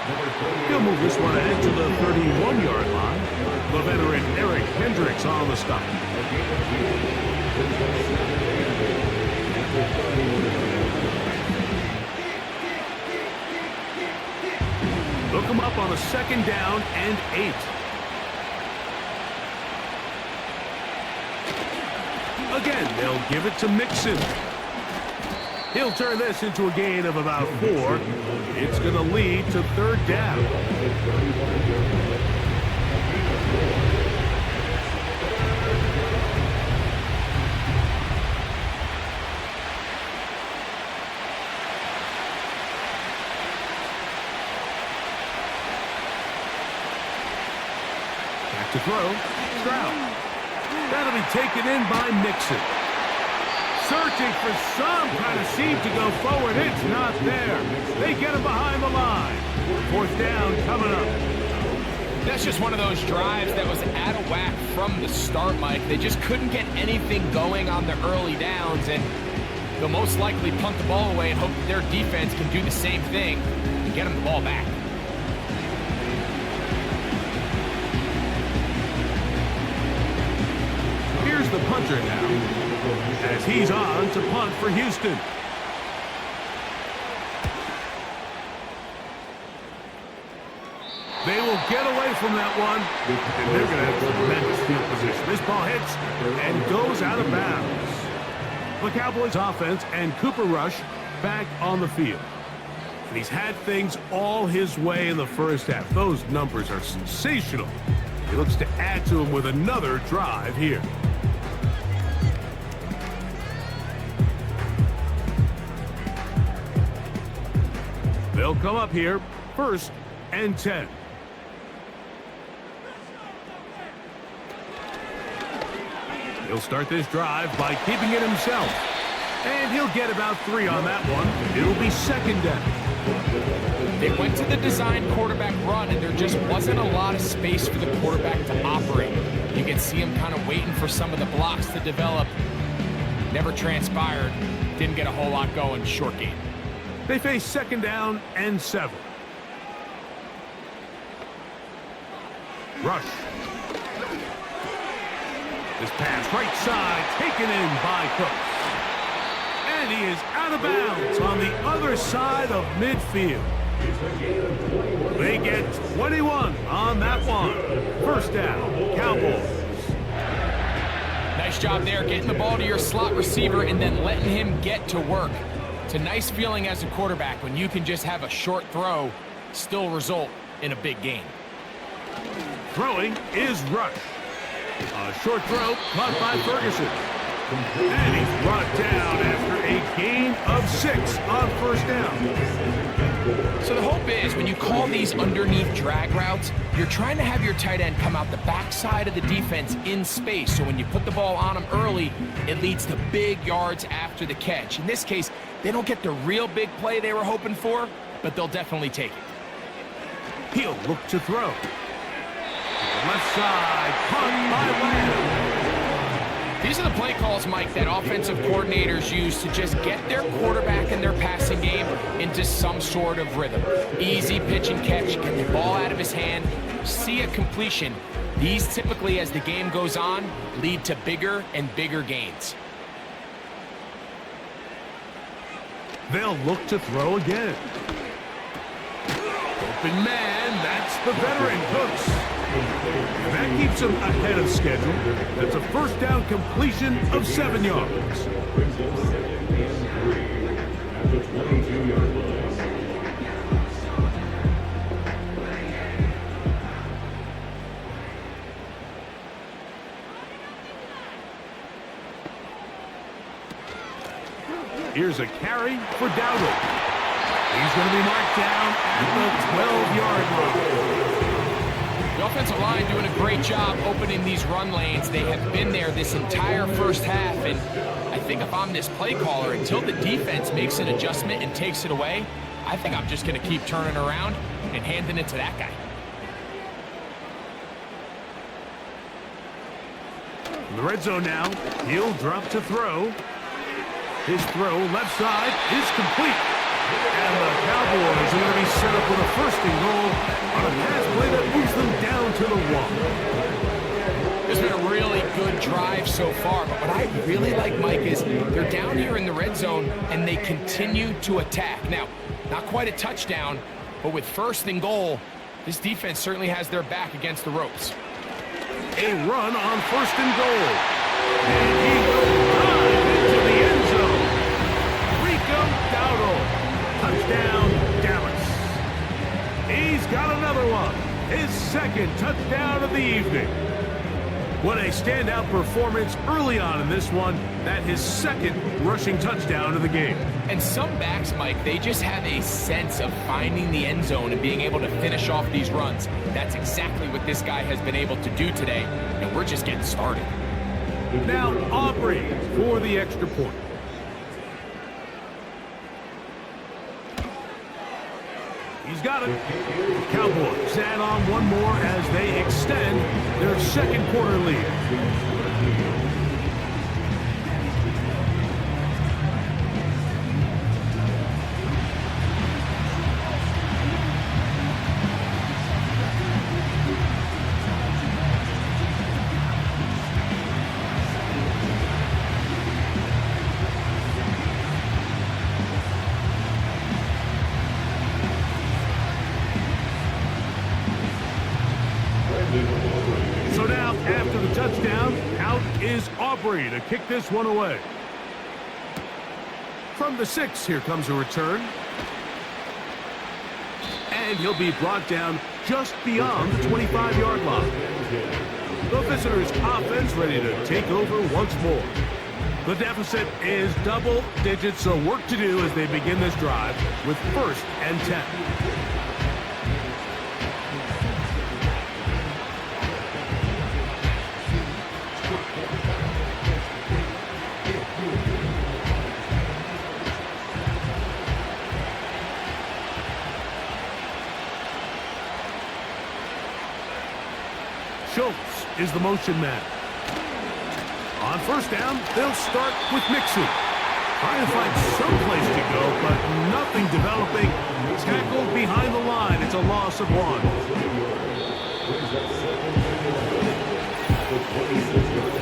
He'll move this one ahead to the 31-yard line. The veteran Eric Hendricks on the stop. Look him up on a 2nd down and 8. Again, they'll give it to Mixon. He'll turn this into a gain of about 4. It's going to lead to 3rd down. To throw, Stroud. That'll be taken in by Mixon. Searching for some kind of seam to go forward. It's not there. They get him behind the line. 4th down coming up. That's just one of those drives that was out of whack from the start, Mike. They just couldn't get anything going on the early downs, and they'll most likely punt the ball away and hope that their defense can do the same thing and get them the ball back. Here's the punter now, as he's on to punt for Houston. They will get away from that one, and they're going to have tremendous field position. This ball hits and goes out of bounds. The Cowboys offense and Cooper Rush back on the field. And he's had things all his way in the first half. Those numbers are sensational. He looks to add to them with another drive here. They'll come up here, 1st and 10. He'll start this drive by keeping it himself. And he'll get about 3 on that one. It'll be 2nd down. They went to the design quarterback run, and there just wasn't a lot of space for the quarterback to operate. You can see him kind of waiting for some of the blocks to develop. Never transpired. Didn't get a whole lot going. Short game. They face 2nd down and 7. Rush. This pass right side taken in by Cook. And he is out of bounds on the other side of midfield. They get 21 on that one. 1st down, Cowboys. Nice job there getting the ball to your slot receiver and then letting him get to work. It's a nice feeling as a quarterback when you can just have a short throw still result in a big game. Throwing is Rush. A short throw caught by Ferguson. And he's brought down after a gain of 6 on 1st down. So the hope is when you call these underneath drag routes, you're trying to have your tight end come out the backside of the defense in space. So when you put the ball on him early, it leads to big yards after the catch. In this case, they don't get the real big play they were hoping for, but they'll definitely take it. He'll look to throw. Left side, punt by Lamb. These are the play calls, Mike, that offensive coordinators use to just get their quarterback and their passing game into some sort of rhythm. Easy pitch and catch, get the ball out of his hand, see a completion. These typically, as the game goes on, lead to bigger and bigger gains. They'll look to throw again. Open man, that's the veteran Cooks. And that keeps him ahead of schedule. That's a 1st down completion of 7 yards. Here's a carry for Dowdle. He's going to be marked down at the 12-yard line. The offensive line doing a great job opening these run lanes. They have been there this entire first half, and I think if I'm this play caller, until the defense makes an adjustment and takes it away, I think I'm just going to keep turning around and handing it to that guy. In the red zone now, he'll drop to throw. His throw left side is complete. And the Cowboys are going to be set up with a 1st and goal on a pass play that moves them down to the 1. It's been a really good drive so far, but what I really like, Mike, is they're down here in the red zone and they continue to attack. Now, not quite a touchdown, but with 1st and goal, this defense certainly has their back against the ropes. A run on 1st and goal. And he will dive into the end zone. Rico Dowdle. Touchdown, Dallas. He's got another one. His 2nd touchdown of the evening. What a standout performance early on in this one. That his second rushing touchdown of the game. And some backs, Mike, they just have a sense of finding the end zone and being able to finish off these runs. That's exactly what this guy has been able to do today, and we're just getting started. Now Aubrey for the extra point. He's got it. The Cowboys add on one more as they extend their second quarter lead. So now, after the touchdown, out is Aubrey to kick this one away. From the 6, here comes a return. And he'll be brought down just beyond the 25-yard line. The visitors' offense ready to take over once more. The deficit is double digits, so work to do as they begin this drive with 1st and 10. Schultz is the motion man. On 1st down, they'll start with Mixon. Trying to find some place to go, but nothing developing. Tackled behind the line. It's a loss of 1.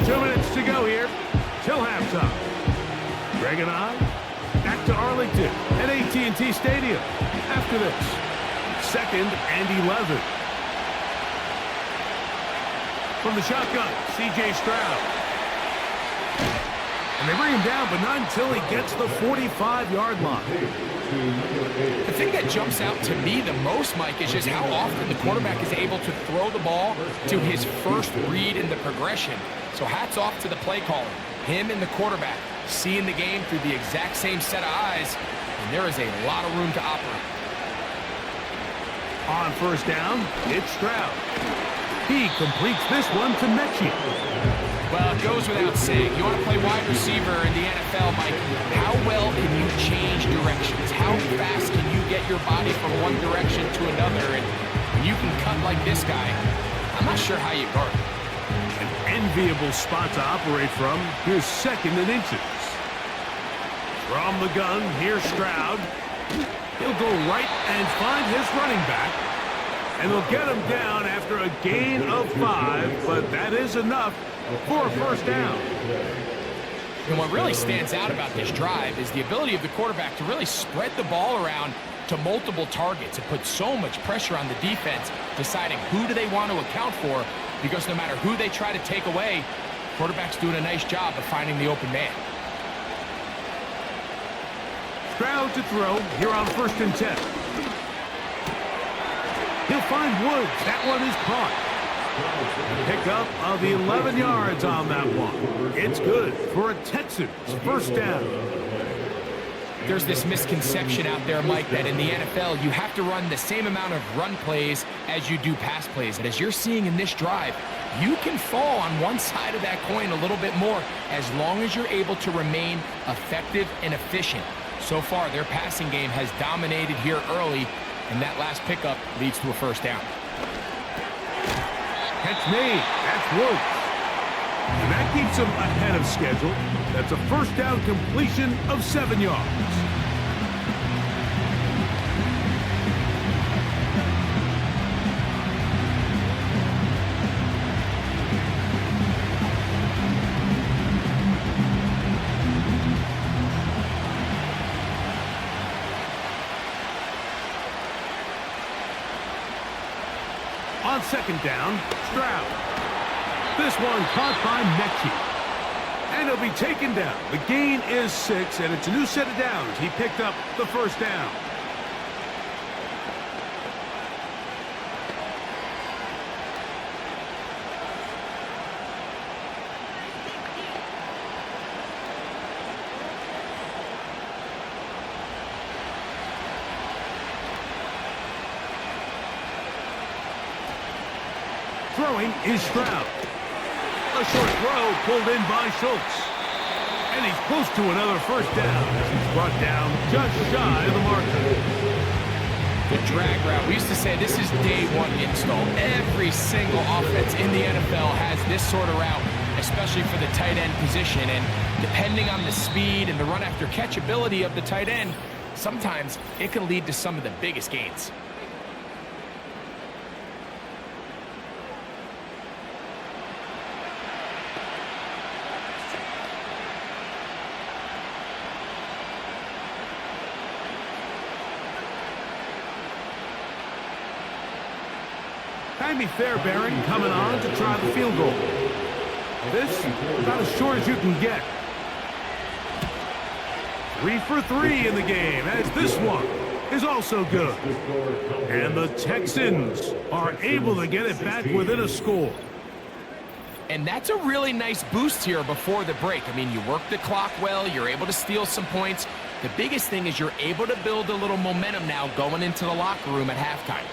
2 minutes to go here till halftime. Greg and I back to Arlington at AT&T Stadium. After this, 2nd and 11. From the shotgun, C.J. Stroud. And they bring him down, but not until he gets the 45-yard line. The thing that jumps out to me the most, Mike, is just how often the quarterback is able to throw the ball to his first read in the progression. So hats off to the play caller. Him and the quarterback seeing the game through the exact same set of eyes, and there is a lot of room to operate. On 1st down, it's Stroud. He completes this one to Mechie. Well, it goes without saying. You want to play wide receiver in the NFL, Mike. How well can you change directions? How fast can you get your body from one direction to another? And when you can cut like this guy, I'm not sure how you guard it. An enviable spot to operate from. Here's 2nd and inches. From the gun, here's Stroud. He'll go right and find his running back. And they'll get him down after a gain of 5, but that is enough for a 1st down. And what really stands out about this drive is the ability of the quarterback to really spread the ball around to multiple targets and put so much pressure on the defense, deciding who do they want to account for, because no matter who they try to take away, quarterback's doing a nice job of finding the open man. Stroud to throw here on 1st and 10. He'll find Woods. That one is caught. Pickup of 11 yards on that one. It's good for a Texans 1st down. There's this misconception out there, Mike, that in the NFL, you have to run the same amount of run plays as you do pass plays. And as you're seeing in this drive, you can fall on one side of that coin a little bit more as long as you're able to remain effective and efficient. So far, their passing game has dominated here early, and that last pickup leads to a 1st down. Catch me. That's Woods. And that keeps him ahead of schedule. That's a 1st down completion of 7 yards. On 2nd down, Stroud. This one caught by Mechie. And he'll be taken down. The gain is 6, and it's a new set of downs. He picked up the 1st down. Throwing is Stroud. A short throw pulled in by Schultz. And he's close to another first down as he's brought down just shy of the marker. The drag route. We used to say this is day one install. Every single offense in the NFL has this sort of route, especially for the tight end position. And depending on the speed and the run after catch ability of the tight end, sometimes it can lead to some of the biggest gains. Sammy Fairbairn coming on to try the field goal. This about as short as you can get. 3 for 3 in the game, as this one is also good. And the Texans are able to get it back within a score. And that's a really nice boost here before the break. I mean, you work the clock well, you're able to steal some points. The biggest thing is you're able to build a little momentum now going into the locker room at halftime.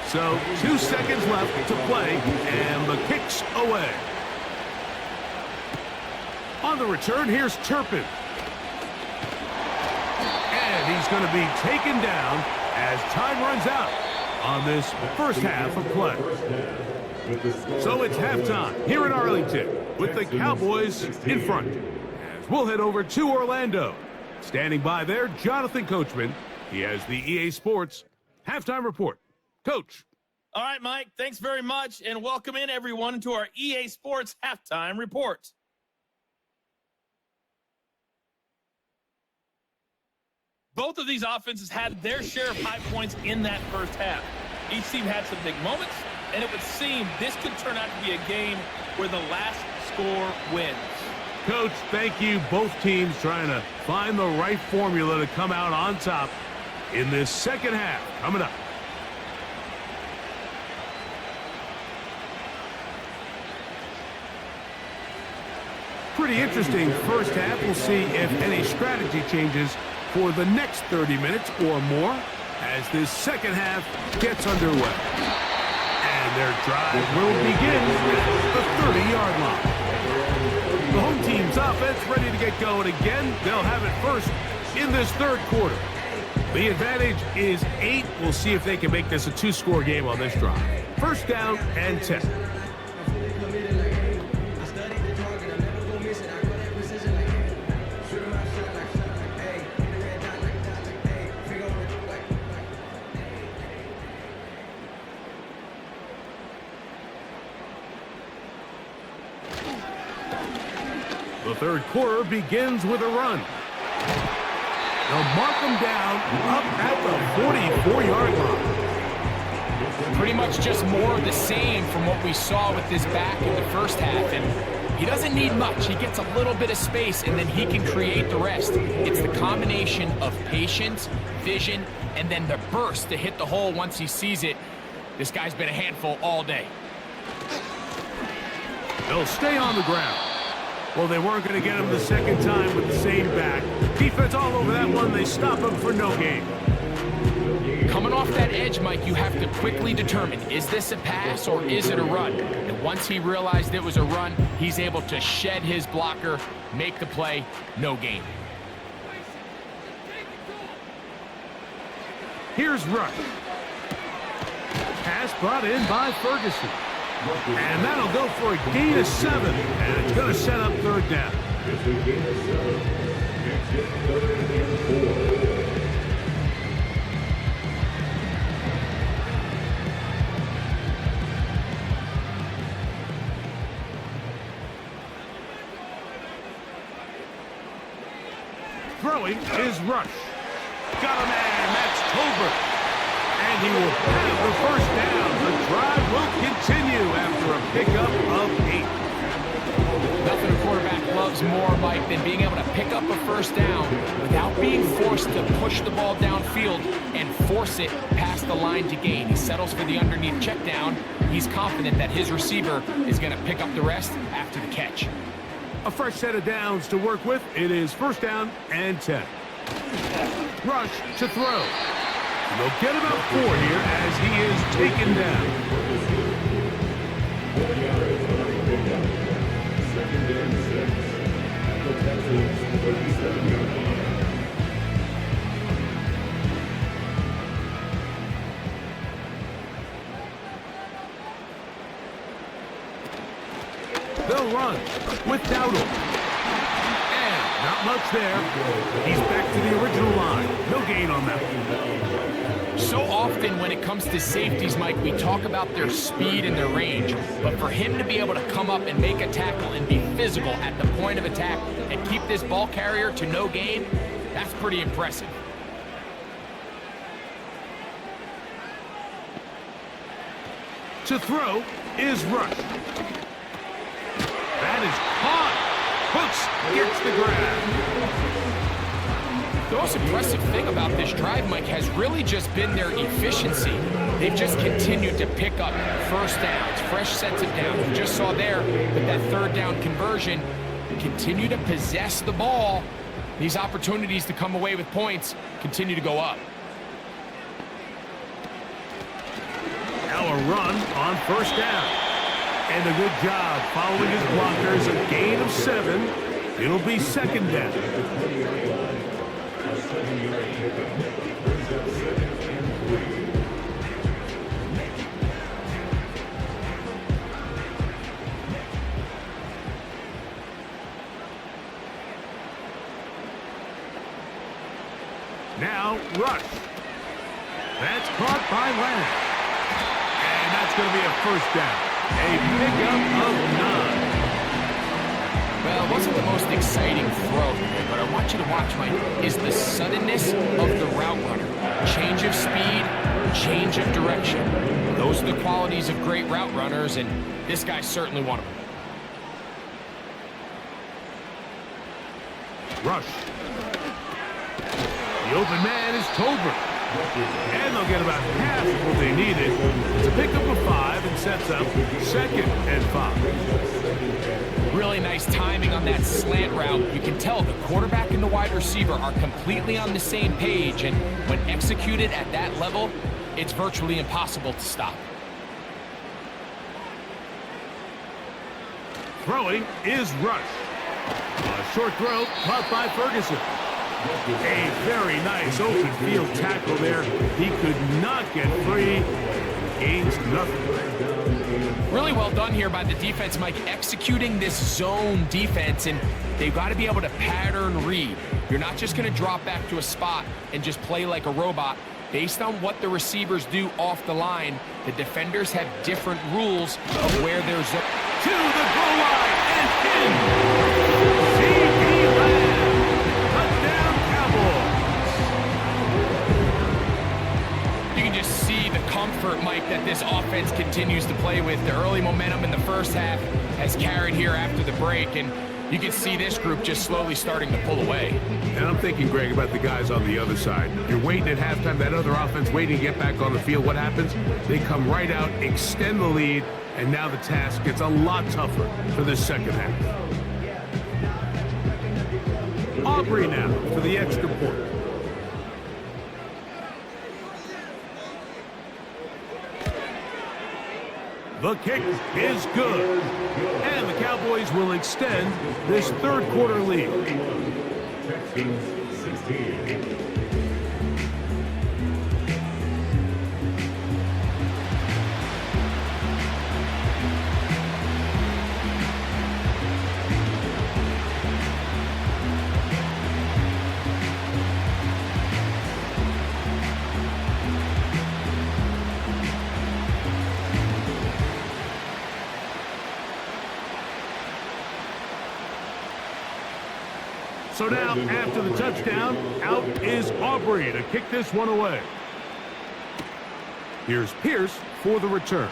So 2 seconds left to play, and the kick's away. On the return, here's Turpin. And he's going to be taken down as time runs out on this first half of play. So it's halftime here in Arlington with the Cowboys in front. As we'll head over to Orlando. Standing by there, Jonathan Coachman. He has the EA Sports halftime report. Coach. All right, Mike, thanks very much, and welcome in, everyone, to our EA Sports halftime report. Both of these offenses had their share of high points in that first half. Each team had some big moments, and it would seem this could turn out to be a game where the last score wins. Coach, thank you. Both teams trying to find the right formula to come out on top in this second half. Coming up. Pretty interesting first half. We'll see if any strategy changes for the next 30 minutes or more as this second half gets underway. And their drive will begin at the 30-yard line. The home team's offense ready to get going again. They'll have it first in this third quarter. The advantage is 8. We'll see if they can make this a 2-score game on this drive. First down and 10. The third quarter begins with a run. They'll mark them down up at the 44-yard line. Pretty much just more of the same from what we saw with this back in the first half. And he doesn't need much. He gets a little bit of space, and then he can create the rest. It's the combination of patience, vision, and then the burst to hit the hole once he sees it. This guy's been a handful all day. They'll stay on the ground. Well, they weren't going to get him the second time with the same back. Defense all over that one. They stop him for no gain. Coming off that edge, Mike, you have to quickly determine, is this a pass or is it a run? And once he realized it was a run, he's able to shed his blocker, make the play, no gain. Here's Rush. Pass brought in by Ferguson. And that'll go for a gain of 7. And it's going to set up third down. It's a gain of 7. Makes it 3rd and 4. Throwing is Rush. Got a man. That's Tolbert. And he will have the first down. The drive will continue after a pickup of 8. Nothing a quarterback loves more, Mike, than being able to pick up a first down without being forced to push the ball downfield and force it past the line to gain. He settles for the underneath check down. He's confident that his receiver is going to pick up the rest after the catch. A fresh set of downs to work with. It is first down and 10. Rush to throw. They'll get about 4 here as he is taken down. 4 yards on a pickup. Second and 6. The Texans 37-yard line. They'll run with Dowdle. And not much there. He's back to the original line. No gain on that one. So often when it comes to safeties, Mike, we talk about their speed and their range. But for him to be able to come up and make a tackle and be physical at the point of attack and keep this ball carrier to no gain, that's pretty impressive. To throw is Rush. That is caught. Hooks gets the grab. The most impressive thing about this drive, Mike, has really just been their efficiency. They've just continued to pick up first downs, fresh sets of downs. We just saw there with that third down conversion, continue to possess the ball. These opportunities to come away with points continue to go up. Now a run on first down. And a good job following his blockers. A gain of 7. It'll be second down. Now Rush. That's caught by Lamb. And that's going to be a first down. A pickup of 9. Well, it wasn't the most exciting throw here, but I want you to watch, Mike, is the suddenness of the route runner. Change of speed, change of direction. Those are the qualities of great route runners, and this guy's certainly one of them. Rush. The open man is Tolbert. And they'll get about half of what they needed to pick up a 5 and sets up second and 5. Really nice timing on that slant route. You can tell the quarterback and the wide receiver are completely on the same page, and when executed at that level, it's virtually impossible to stop. Throwing is Rush. A short throw caught by Ferguson. A very nice open field tackle there. He could not get free. Gains nothing. Really well done here by the defense, Mike, executing this zone defense, and they've got to be able to pattern read. You're not just going to drop back to a spot and just play like a robot. Based on what the receivers do off the line, the defenders have different rules of where they're zone. To the goal line and in. C.D. Lamb. Touchdown, Cowboys. You can just see the comfort, Mike, that this offense continues to play with. The early momentum in the first half has carried here after the break, and you can see this group just slowly starting to pull away. And I'm thinking, Greg, about the guys on the other side. You're waiting at halftime, that other offense waiting to get back on the field. What happens? They come right out, extend the lead, and now the task gets a lot tougher for this second half. Aubrey now for the extra point. The kick is good. And the Cowboys will extend this third quarter lead. Texans 16. So now, after the touchdown, out is Aubrey to kick this one away. Here's Pierce for the return.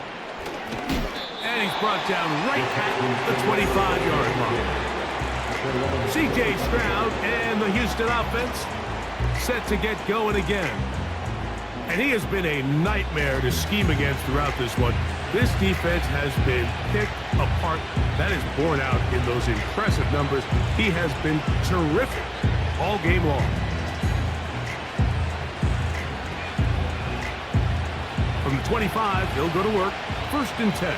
And he's brought down right at the 25-yard line. C.J. Stroud and the Houston offense set to get going again. And he has been a nightmare to scheme against throughout this one. This defense has been picked apart. That is borne out in those impressive numbers. He has been terrific all game long. From the 25, he'll go to work. 1st and 10.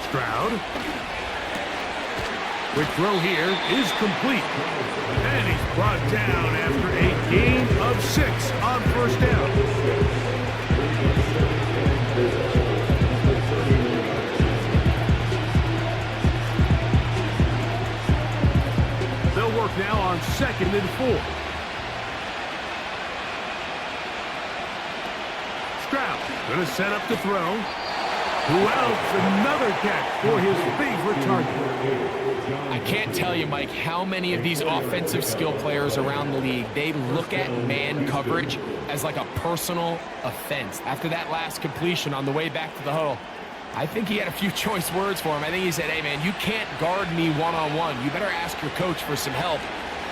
Stroud. Quick throw here is complete. And he's brought down after a gain of 6 on 1st down. They'll work now on 2nd and 4. Stroud going to set up to throw. Who else? Another catch for his favorite target. I can't tell you, Mike, how many of these offensive skill players around the league, they look at man coverage as like a personal offense. After that last completion on the way back to the huddle, I think he had a few choice words for him. I think he said, hey, man, you can't guard me one-on-one. You better ask your coach for some help,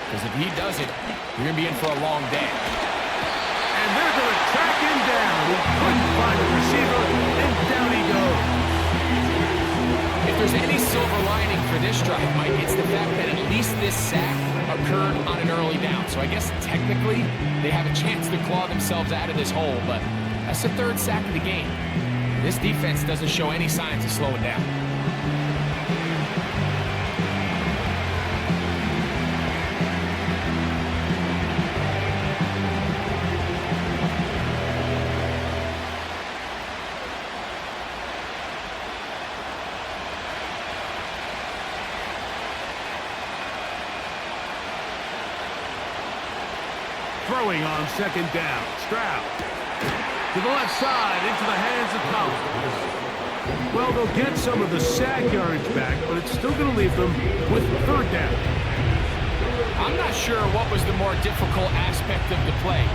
because if he doesn't, you're going to be in for a long day. And they're going to track him down. He couldn't find a receiver, and down he goes. If there's any silver lining for this drive, Mike, it's the fact that at least this sack occurred on an early down. So I guess technically they have a chance to claw themselves out of this hole, but that's the 3rd sack of the game. This defense doesn't show any signs of slowing down. Throwing on 2nd down. Stroud. To the left side, into the hands of Cowboys. Well, they'll get some of the sack yardage back, but it's still going to leave them with 3rd down. I'm not sure what was the more difficult aspect of the play.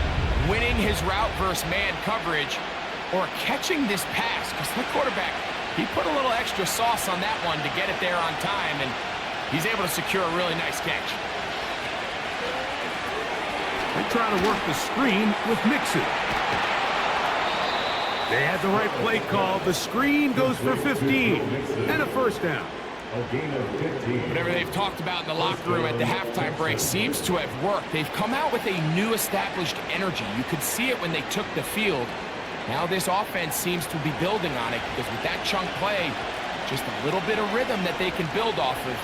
Winning his route versus man coverage or catching this pass. Because the quarterback, he put a little extra sauce on that one to get it there on time, and he's able to secure a really nice catch. They try to work the screen with Mixon. They had the right play call. The screen goes for 15 and a 1st down. Whatever they've talked about in the locker room at the halftime break seems to have worked. They've come out with a new established energy. You could see it when they took the field. Now this offense seems to be building on it, because with that chunk play, just a little bit of rhythm that they can build off of.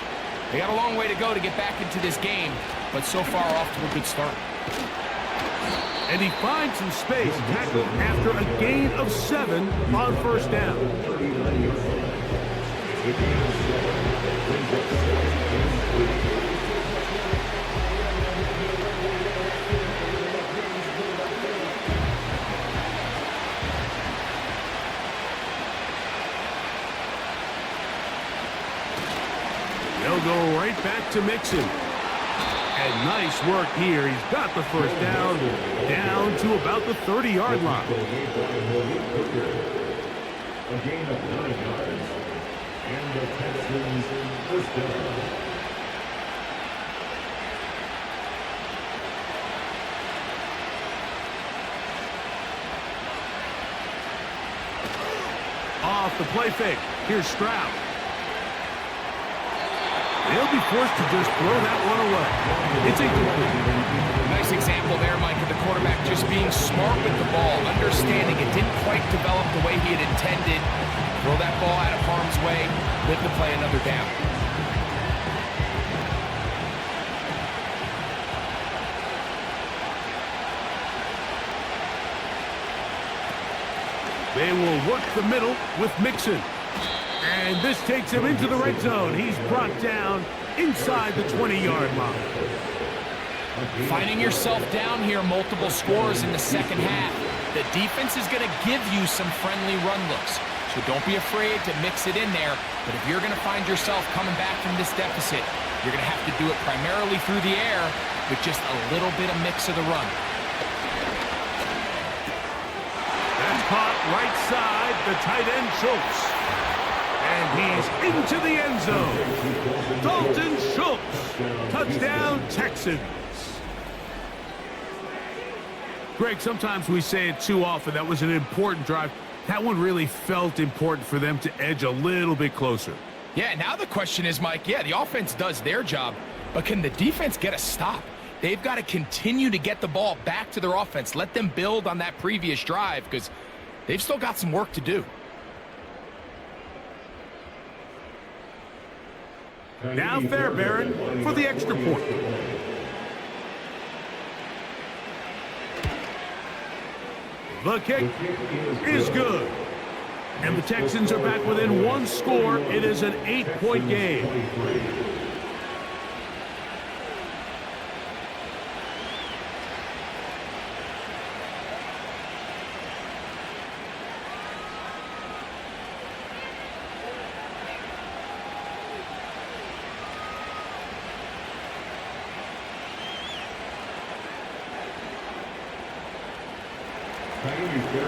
They got a long way to go to get back into this game, but so far off to a good start. And he finds some space, tackled after a gain of 7 on 1st down. They'll go right back to Mixon. And nice work here. He's got the 1st down to about the 30-yard line. A gain of 9 yards. And the Texans first down. Off the play fake. Here's Stroud. They'll be forced to just throw that one away. It's incomplete. Nice example there, Mike, of the quarterback just being smart with the ball, understanding it didn't quite develop the way he had intended. Throw that ball out of harm's way, live to play another down. They will work the middle with Mixon. And this takes him into the red zone. He's brought down inside the 20-yard line. Finding yourself down here, multiple scores in the 2nd half. The defense is going to give you some friendly run looks. So don't be afraid to mix it in there. But if you're going to find yourself coming back from this deficit, you're going to have to do it primarily through the air with just a little bit of mix of the run. That's caught right side, the tight end Schultz. And he's into the end zone. Dalton Schultz. Touchdown, Texans. Greg, sometimes we say it too often. That was an important drive. That one really felt important for them to edge a little bit closer. Yeah, now the question is, Mike, yeah, the offense does their job, but can the defense get a stop? They've got to continue to get the ball back to their offense. Let them build on that previous drive because they've still got some work to do. Now Fairbairn for the extra point. The kick is good. And the Texans are back within one score. It is an 8-point game.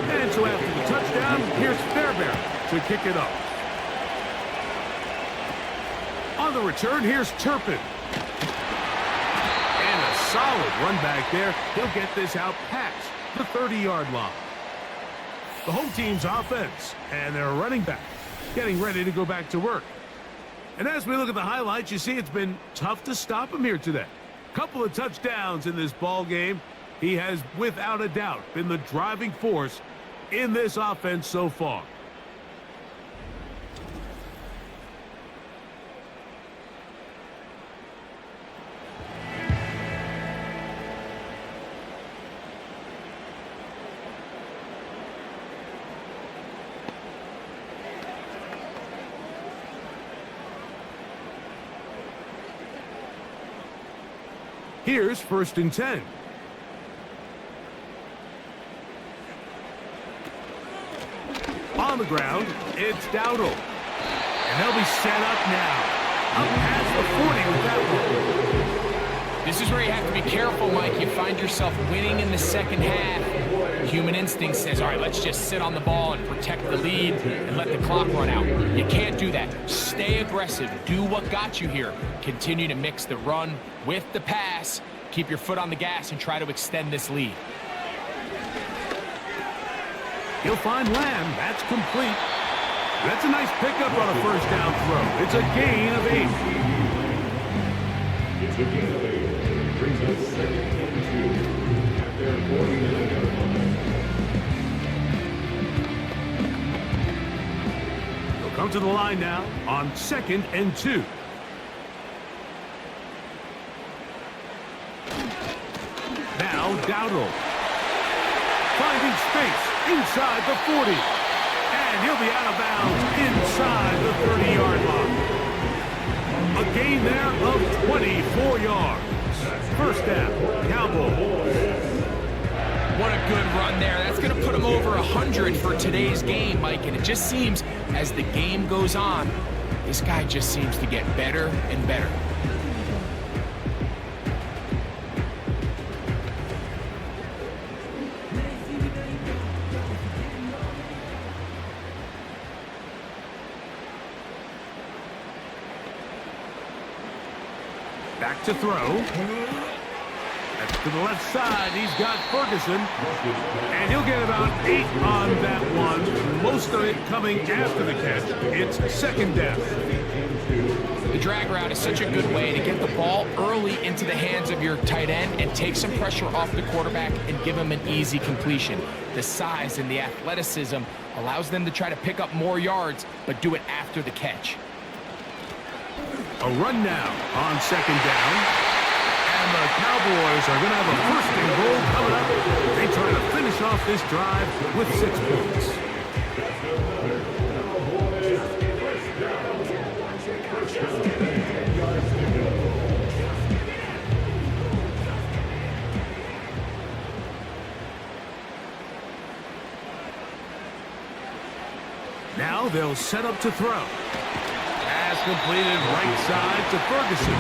And so after the touchdown, here's Fairbairn to kick it up. On the return, here's Turpin. And a solid run back there. He'll get this out past the 30-yard line. The home team's offense and their running back getting ready to go back to work. And as we look at the highlights, you see it's been tough to stop him here today. Couple of touchdowns in this ball game. He has, without a doubt, been the driving force in this offense so far. Here's 1st and 10. On the ground, it's Dowdle. And they'll be set up now. Up past the 40 with that one. This is where you have to be careful, Mike. You find yourself winning in the second half. Human instinct says, all right, let's just sit on the ball and protect the lead and let the clock run out. You can't do that. Stay aggressive. Do what got you here. Continue to mix the run with the pass. Keep your foot on the gas and try to extend this lead. He'll find Lamb. That's complete. That's a nice pickup on a first down throw. It's a gain of 8. It's a gain of 8. Brings us 2nd and 2 at their 49-yard line. He'll come to the line now on 2nd and 2. Now Dowdle. Finding space inside the 40. And he'll be out of bounds inside the 30-yard line. A gain there of 24 yards. First down, Cowboys. What a good run there. That's going to put him over 100 for today's game, Mike. And it just seems as the game goes on, this guy just seems to get better and better. Back to throw. That's to the left side. He's got Ferguson. And he'll get about 8 on that one. Most of it coming after the catch. It's 2nd down. The drag route is such a good way to get the ball early into the hands of your tight end and take some pressure off the quarterback and give him an easy completion. The size and the athleticism allows them to try to pick up more yards, but do it after the catch. A run now on 2nd down. And the Cowboys are going to have a 1st and goal coming up. They try to finish off this drive with 6 points. Now they'll set up to throw. Pass completed right side to Ferguson.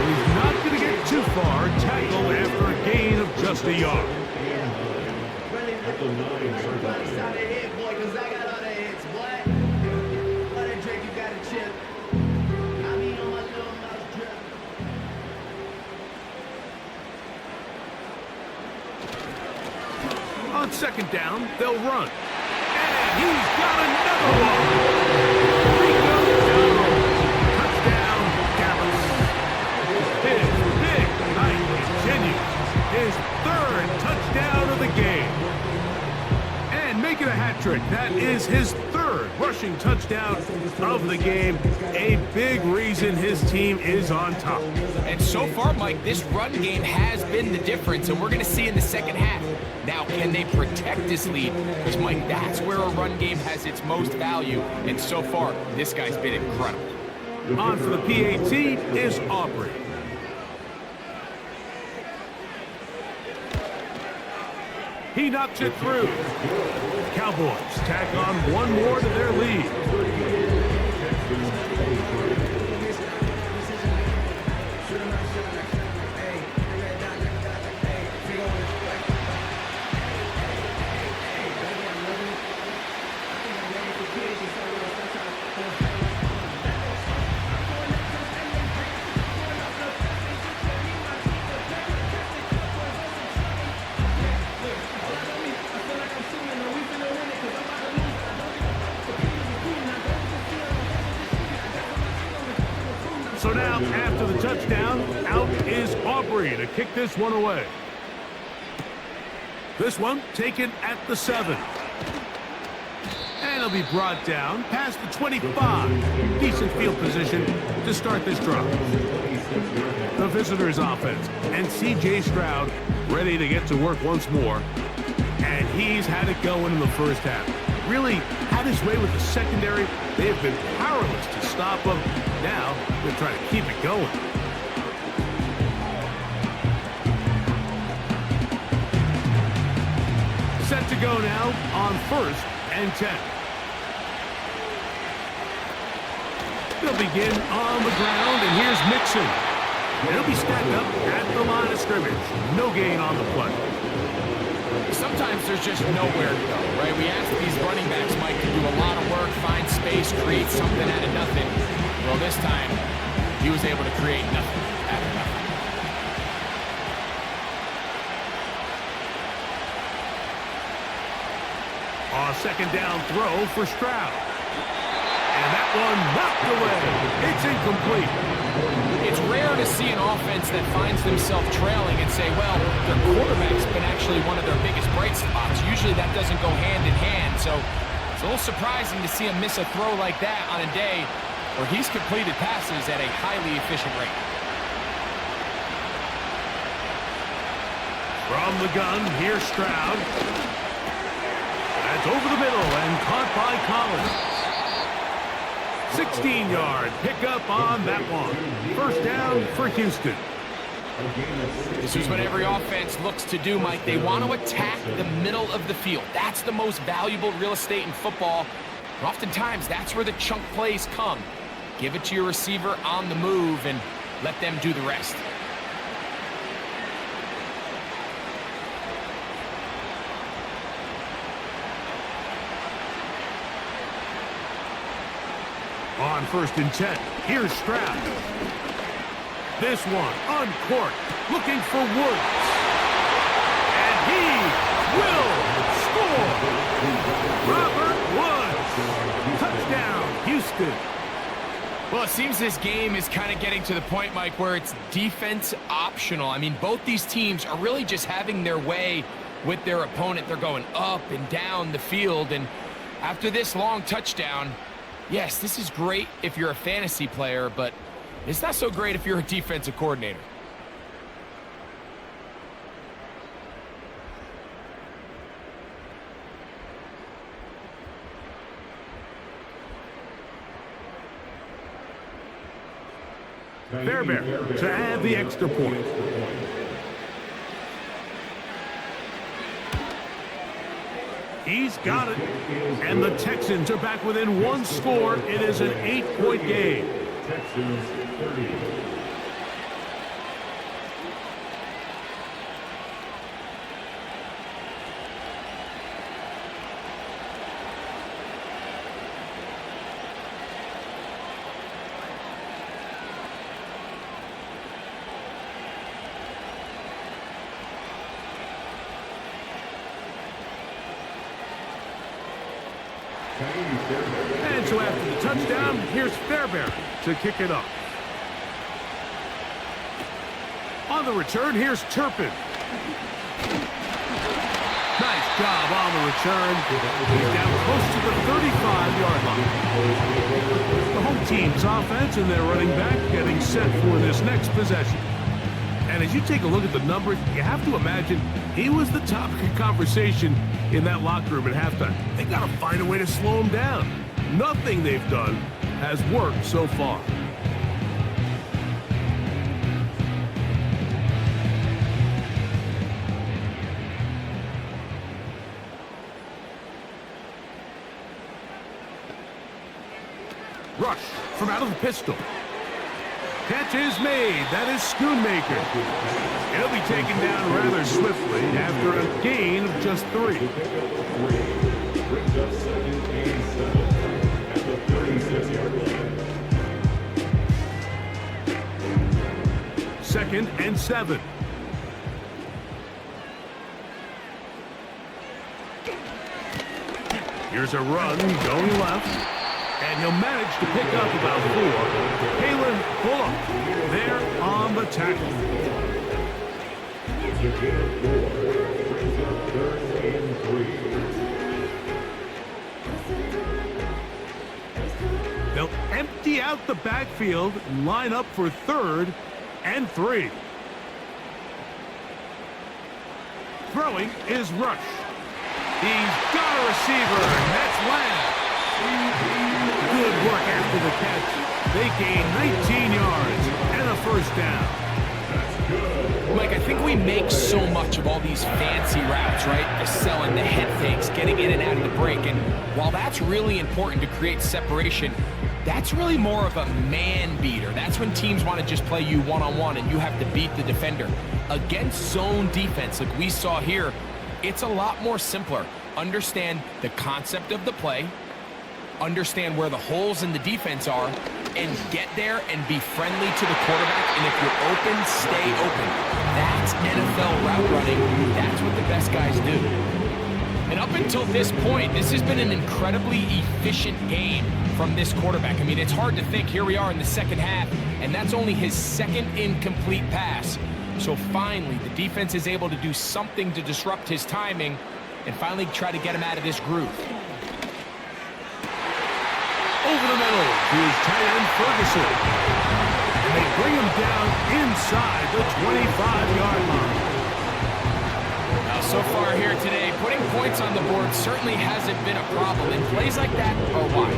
He's not going to get too far. Tackle after a gain of just a yard. On second down, they'll run. And he's got another one. Rico touchdown, Dallas. His big night continues. His third touchdown of the game. And making a hat trick. That is his third rushing touchdown of the game. A big reason his team is on top. And so far, Mike, this run game has been the difference, and we're going to see in the second half. Now, can they protect this lead? Because, Mike, that's where a run game has its most value, and so far, this guy's been incredible. On for the PAT is Aubrey. He knocks it through. Cowboys tack on one more to their lead. So now, after the touchdown, out is Aubrey to kick this one away. This one taken at the 7. And it'll be brought down past the 25. Decent field position to start this drive. The visitors' offense and C.J. Stroud ready to get to work once more. And he's had it going in the first half. Really had his way with the secondary. They have been powerless to stop him. Now, they're trying to keep it going. Set to go now on 1st and 10. They'll begin on the ground, and here's Mixon. They'll be stacked up at the line of scrimmage. No gain on the play. Sometimes there's just nowhere to go, right? We asked these running backs, Mike, to do a lot of work, find space, create something out of nothing. Well, this time, he was able to create nothing out of nothing. On second down throw for Stroud. And that one knocked away. It's incomplete. It's rare to see an offense that finds themselves trailing and say, well, their quarterback's been actually one of their biggest bright spots. Usually that doesn't go hand in hand. So it's a little surprising to see him miss a throw like that on a day where he's completed passes at a highly efficient rate. From the gun, here's Stroud. That's over the middle and caught by Collins. 16-yard pickup on that one. First down for Houston. This is what every offense looks to do, Mike. They want to attack the middle of the field. That's the most valuable real estate in football. And oftentimes, that's where the chunk plays come. Give it to your receiver on the move and let them do the rest. On 1st and 10, here's Stroud. This one uncorked, looking for Woods. And he will score. Robert Woods. Touchdown, Houston. Well, it seems this game is kind of getting to the point, Mike, where it's defense optional. I mean, both these teams are really just having their way with their opponent. They're going up and down the field. And after this long touchdown, yes, this is great if you're a fantasy player, but it's not so great if you're a defensive coordinator. Fairbairn to add the extra point. He's got it. And the Texans are back within one score. It is an 8-point game. Texans 30. And so after the touchdown, here's Fairbairn to kick it up. On the return, here's Turpin. Nice job on the return. He's down close to the 35-yard line. The home team's offense and their running back getting set for this next possession. And as you take a look at the numbers, you have to imagine he was the topic of conversation in that locker room at halftime. They got to find a way to slow him down. Nothing they've done has worked so far. Rush from out of the pistol. Catch is made. That is Schoonmaker. He'll be taken down rather swiftly after a gain of just 3. Second and 7. Here's a run going left. And he'll manage to pick up about 4. Kalen Bullock there on the tackle. They'll empty out the backfield and line up for 3rd and 3. Throwing is Rush. He's got a receiver, and that's Lamb. Good work after the catch. They gain 19 yards and a first down. Mike, I think we make so much of all these fancy routes, right? The selling, the head fakes, getting in and out of the break. And while that's really important to create separation, that's really more of a man beater. That's when teams want to just play you one-on-one and you have to beat the defender. Against zone defense like we saw here, it's a lot more simpler. Understand the concept of the play, understand where the holes in the defense are, and get there and be friendly to the quarterback. And if you're open, stay open. That's NFL route running. That's what the best guys do. And up until this point, this has been an incredibly efficient game from this quarterback. I mean, it's hard to think. Here we are in the second half, and that's only his 2nd incomplete pass. So finally, the defense is able to do something to disrupt his timing and finally try to get him out of this groove. Over the middle to his tight end Ferguson. And they bring him down inside the 25-yard line. Now, so far here today, putting points on the board certainly hasn't been a problem. And plays like that are why.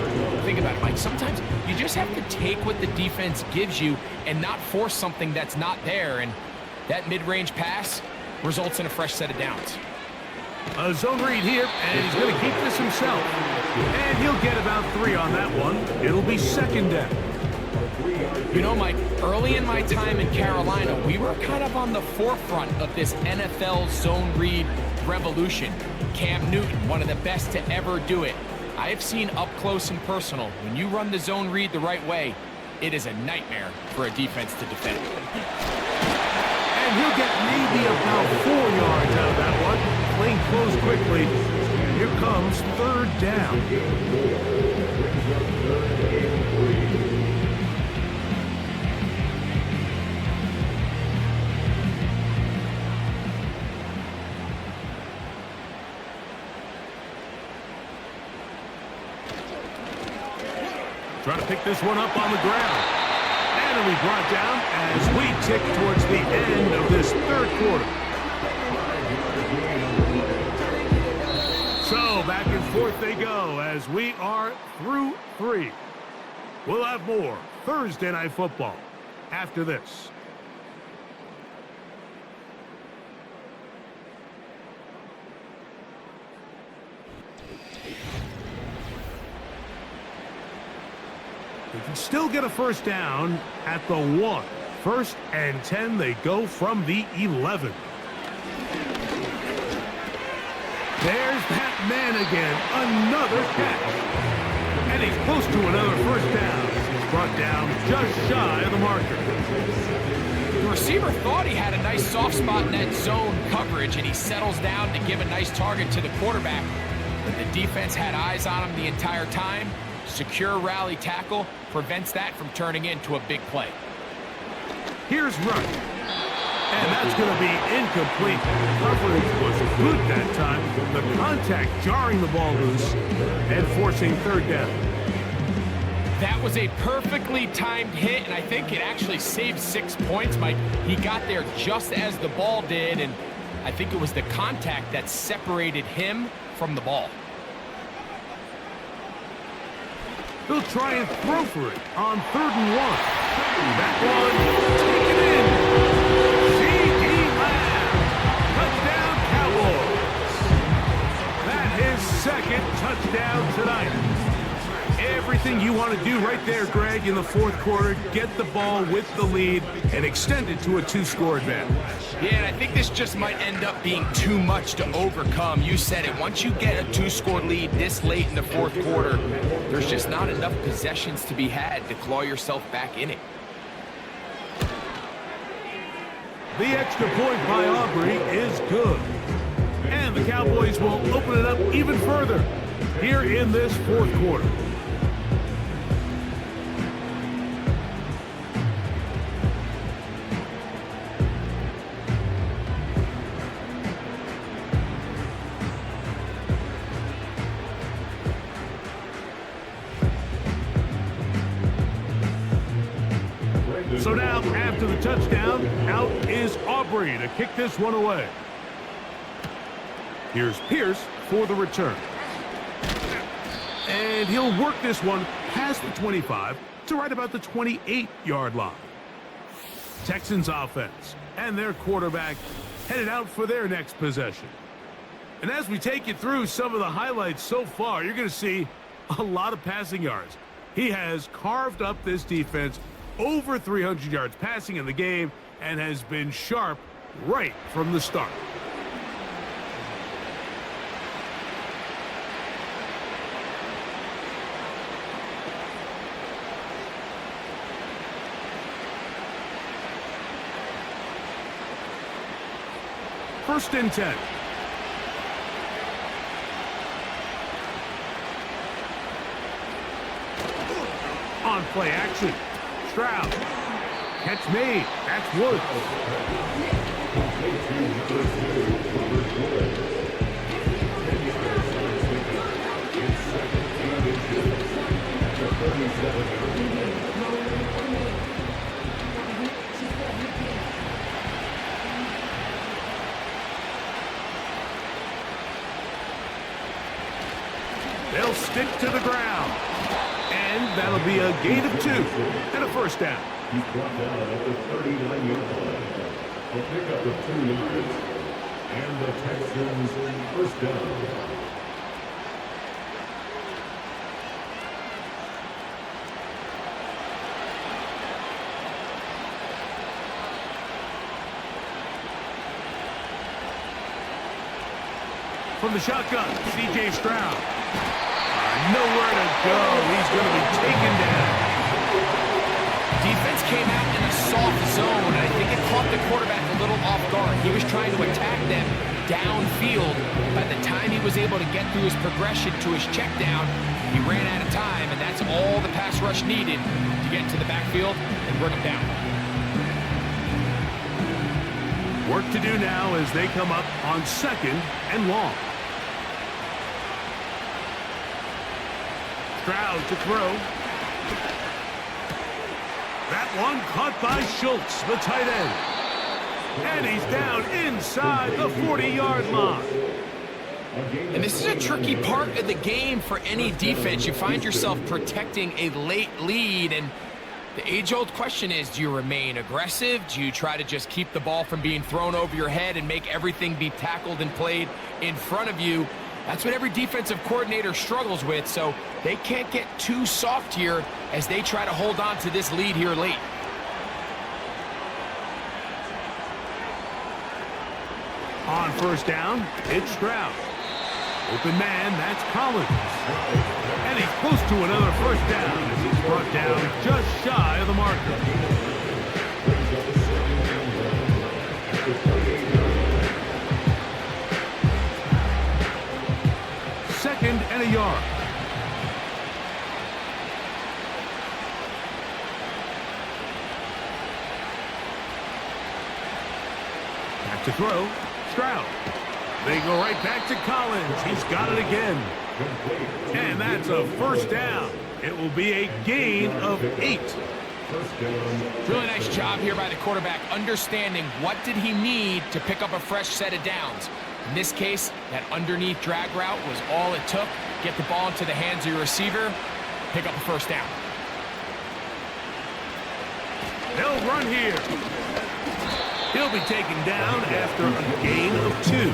Think about it, Mike. Sometimes you just have to take what the defense gives you and not force something that's not there. And that mid-range pass results in a fresh set of downs. A zone read here, and he's going to keep this himself. And he'll get about 3 on that one. It'll be 2nd down. You know, Mike, early in my time in Carolina, we were kind of on the forefront of this NFL zone read revolution. Cam Newton, one of the best to ever do it. I have seen up close and personal, when you run the zone read the right way, it is a nightmare for a defense to defend. And he'll get maybe about 4 yards out of that one. Playing close quickly. Here comes 3rd down. Trying to pick this one up on the ground. And it'll be brought down as we tick towards the end of this 3rd quarter. So back and forth they go as we are through 3. We'll have more Thursday Night Football after this. They can still get a first down at the 1. 1st and 10, they go from the 11. There's that man again, another catch. And he's close to another first down. He's brought down just shy of the marker. The receiver thought he had a nice soft spot in that zone coverage, and he settles down to give a nice target to the quarterback. but the defense had eyes on him the entire time. Secure rally tackle prevents that from turning into a big play. Here's Rush. And that's going to be incomplete. Coverage was good that time. The contact jarring the ball loose and forcing third down. That was a perfectly timed hit, and I think it actually saved 6 points, Mike. He got there just as the ball did, and I think it was the contact that separated him from the ball. They'll try and throw for it on 3rd and 1. That one taken in. C.D. Lamb. Touchdown, Cowboys. That his second touchdown tonight. Everything you want to do right there, Greg, in the 4th quarter. Get the ball with the lead and extend it to a 2-score advantage. Yeah, and I think this just might end up being too much to overcome. You said it. Once you get a 2-score lead this late in the 4th quarter, there's just not enough possessions to be had to claw yourself back in it. The extra point by Aubrey is good. And the Cowboys will open it up even further here in this 4th quarter. So now, after the touchdown, out is Aubrey to kick this one away. Here's Pierce for the return. And he'll work this one past the 25 to right about the 28-yard line. Texans offense and their quarterback headed out for their next possession. And as we take you through some of the highlights so far, you're going to see a lot of passing yards. He has carved up this defense over 300 yards passing in the game and has been sharp right from the start. First and 10. On play action. Stroud. Catch made. That's Woods. They'll stick to the ground. And that'll be a gain of 2 and a first down. He's brought down at the 39-yard line. A pickup of 2 yards. And the Texans first down. From the shotgun, C.J. Stroud. Nowhere to go. He's going to be taken down. Defense came out in a soft zone, and I think it caught the quarterback a little off guard. He was trying to attack them downfield. By the time he was able to get through his progression to his check down, he ran out of time, and that's all the pass rush needed to get into the backfield and bring him down. Work to do now as they come up on 2nd and long. Stroud to throw. That one caught by Schultz, the tight end. And he's down inside the 40-yard line. And this is a tricky part of the game for any defense. You find yourself protecting a late lead, and the age-old question is, do you remain aggressive? Do you try to just keep the ball from being thrown over your head and make everything be tackled and played in front of you? That's what every defensive coordinator struggles with, so they can't get too soft here as they try to hold on to this lead here late. On first down, it's Stroud. Open man, that's Collins. And he's close to another first down as he's brought down just shy of the marker. 2nd and a yard. Back to throw. Stroud. They go right back to Collins. He's got it again. And that's a first down. It will be a gain of 8. Really nice job here by the quarterback, understanding what did he need to pick up a fresh set of downs. In this case, that underneath drag route was all it took. Get the ball into the hands of your receiver, pick up a first down. They'll run here. He'll be taken down after a gain of 2.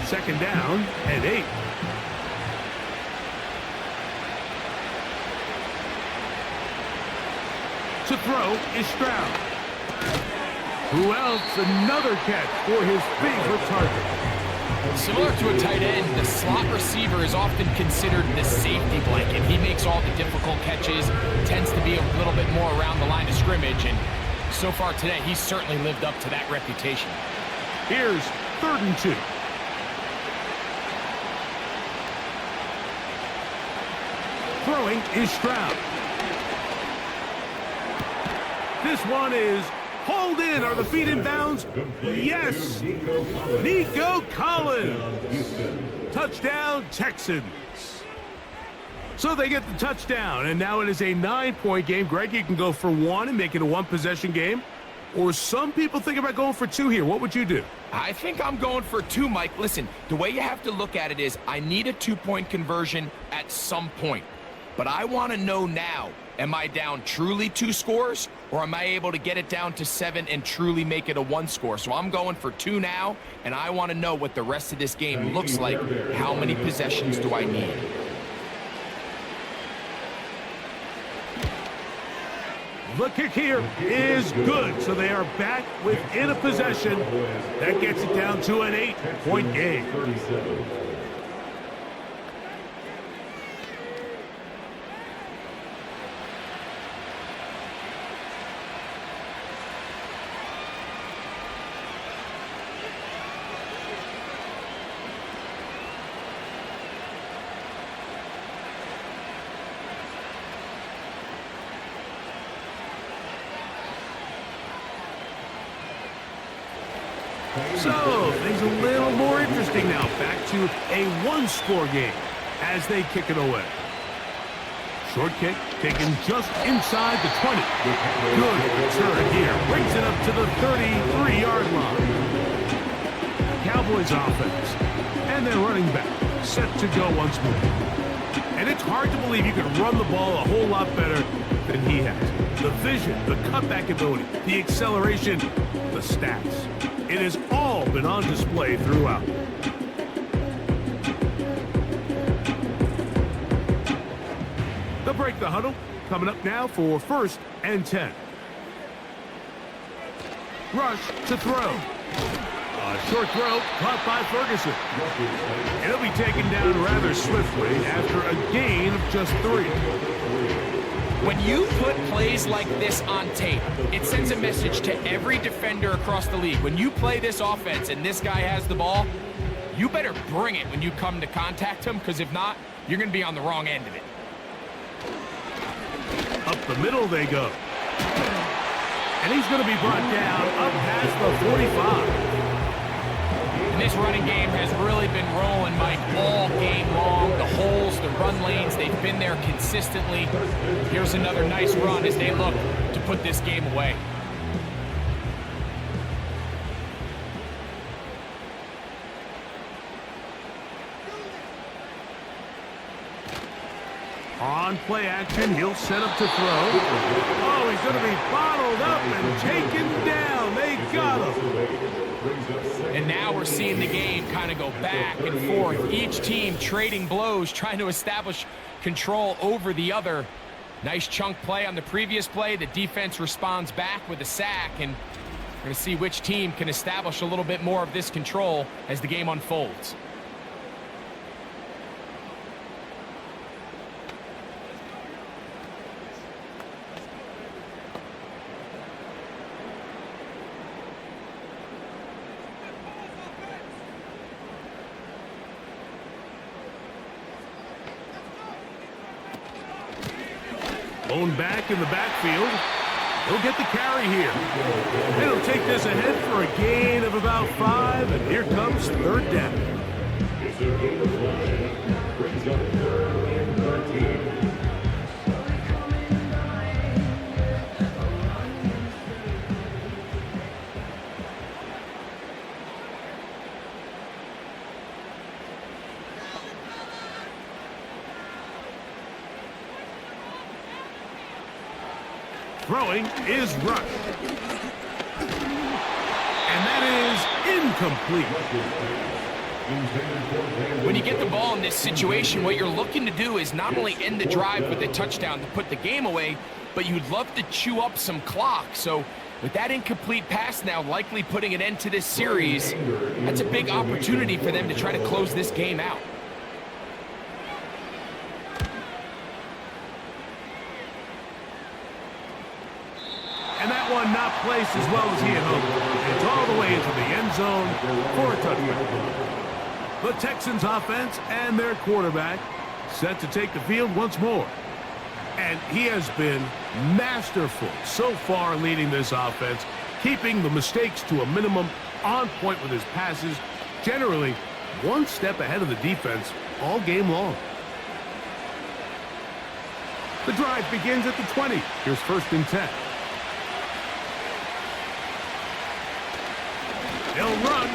Second down and 8. To throw is Stroud. Who else? Another catch for his favorite target. Similar to a tight end, the slot receiver is often considered the safety blanket. He makes all the difficult catches, tends to be a little bit more around the line of scrimmage, and so far today, he's certainly lived up to that reputation. Here's 3rd and 2. Throwing is Stroud. This one is hauled in. Are the feet in bounds? Yes. Nico Collins. Touchdown, Texans. So they get the touchdown, and now it is a 9-point game. Greg, you can go for 1 and make it a 1-possession game. Or some people think about going for 2 here. What would you do? I think I'm going for 2, Mike. Listen, the way you have to look at it is I need a 2-point conversion at some point. But I want to know now, am I down truly 2 scores, or am I able to get it down to 7 and truly make it a 1 score? So I'm going for 2 now, and I want to know what the rest of this game looks like. How many possessions do I need? The kick here is good, so they are back within a possession. That gets it down to an 8-point game. So, things a little more interesting now. Back to a 1-score game as they kick it away. Short kick taken just inside the 20. Good return here. Brings it up to the 33-yard line. Cowboys offense. And then running back. Set to go once more. And it's hard to believe you can run the ball a whole lot better than he has. The vision, the cutback ability, the acceleration, the stats. It has all been on display throughout. They'll break the huddle. Coming up now for 1st and 10. Rush to throw. A short throw caught by Ferguson. It'll be taken down rather swiftly after a gain of just 3. When you put plays like this on tape, it sends a message to every defender across the league. When you play this offense and this guy has the ball, you better bring it when you come to contact him, because if not, you're going to be on the wrong end of it. Up the middle they go. And he's going to be brought down up past the 45. And this running game has really been rolling, Mike, all game long. The holes, the run lanes, they've been there consistently. Here's another nice run as they look to put this game away. On play action, he'll set up to throw. Oh, he's going to be bottled up and taken down. They got him. And now we're seeing the game kind of go back and forth. Each team trading blows, trying to establish control over the other. Nice chunk play on the previous play. The defense responds back with a sack, and we're going to see which team can establish a little bit more of this control as the game unfolds. Lone back in the backfield. He'll get the carry here. And he'll take this ahead for a gain of about 5, and here comes third down. It's a game of 5. Brings up 3rd and 13. Throwing is Rush. And that is incomplete. When you get the ball in this situation, what you're looking to do is not only end the drive with a touchdown to put the game away, but you'd love to chew up some clock. So with that incomplete pass now likely putting an end to this series, that's a big opportunity for them to try to close this game out. And that one not placed as well as he had hoped. It's all the way into the end zone for a touchdown. The Texans offense and their quarterback set to take the field once more. And he has been masterful so far leading this offense, keeping the mistakes to a minimum, on point with his passes, generally one step ahead of the defense all game long. The drive begins at the 20. Here's 1st and 10. He'll run.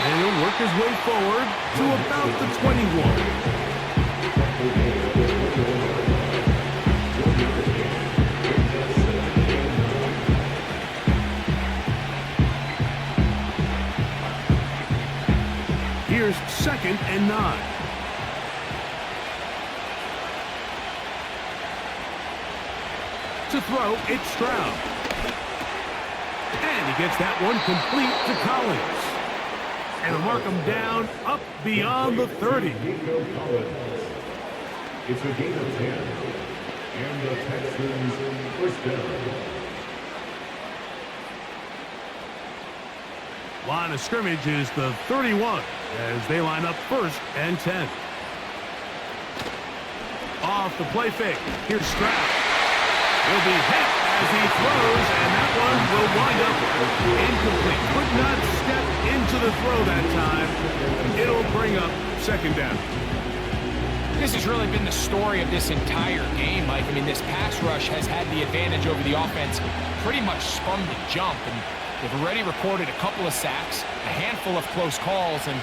And he'll work his way forward to about the 21. Here's 2nd and 9. To throw, it's Stroud. And he gets that one complete to Collins. And he'll mark him down up beyond the 30. It's a gain of 10. And the Texans first down. Line of scrimmage is the 31 as they line up 1st and 10. Off the play fake. Here's Stroud. Will be hit as he throws, and that one will wind up incomplete. Could not step into the throw that time. It'll bring up 2nd down. This has really been the story of this entire game, Mike. I mean, this pass rush has had the advantage over the offense pretty much from the jump, and they've already recorded a couple of sacks, a handful of close calls, and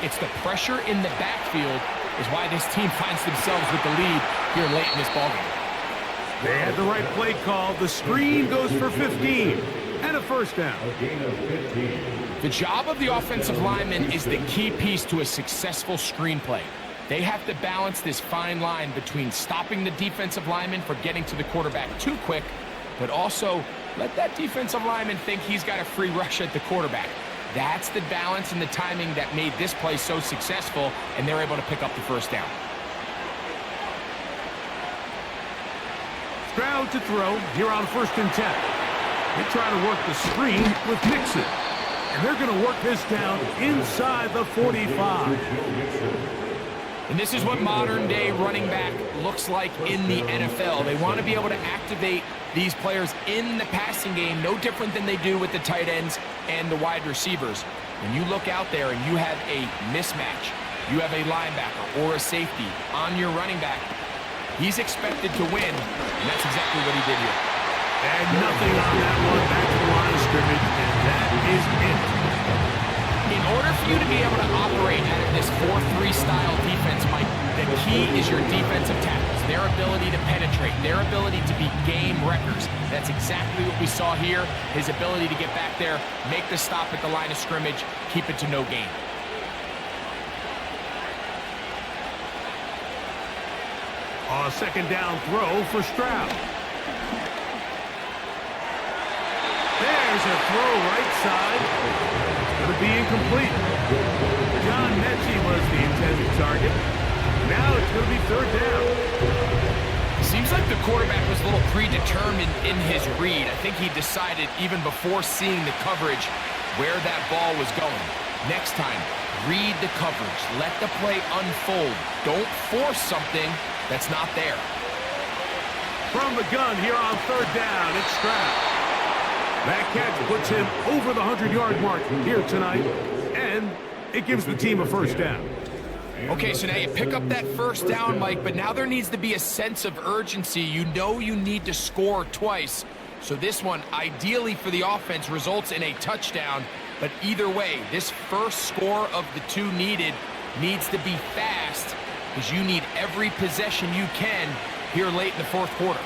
it's the pressure in the backfield is why this team finds themselves with the lead here late in this ballgame. They had the right play call. The screen goes for 15 and a 1st down. A gain of 15. The job of the offensive lineman is the key piece to a successful screenplay. They have to balance this fine line between stopping the defensive lineman from getting to the quarterback too quick, but also let that defensive lineman think he's got a free rush at the quarterback. That's the balance and the timing that made this play so successful, and they're able to pick up the 1st down. Stroud to throw here on 1st and 10. They try to work the screen with Nixon. And they're going to work this down inside the 45. And this is what modern-day running back looks like in the NFL. They want to be able to activate these players in the passing game, no different than they do with the tight ends and the wide receivers. When you look out there and you have a mismatch, you have a linebacker or a safety on your running back, he's expected to win, and that's exactly what he did here. And nothing on that one. Back to the line of scrimmage, and that is it. In order for you to be able to operate out of this 4-3 style defense, Mike, the key is your defensive tackles, their ability to penetrate, their ability to be game wreckers. That's exactly what we saw here, his ability to get back there, make the stop at the line of scrimmage, keep it to no gain. A 2nd down throw for Stroud. There's a throw right side. It's going to be incomplete. John Mechie was the intended target. Now it's going to be 3rd down. Seems like the quarterback was a little predetermined in his read. I think he decided even before seeing the coverage where that ball was going. Next time, read the coverage. Let the play unfold. Don't force something that's not there. From the gun here on third down, it's Stroud. That catch puts him over the 100-yard mark here tonight, and it gives the team a first down. Okay, so now you pick up that first down, Mike, but now there needs to be a sense of urgency. You know you need to score twice. So this one, ideally for the offense, results in a touchdown. But either way, this first score of the two needed needs to be fast because you need every possession you can here late in the fourth quarter.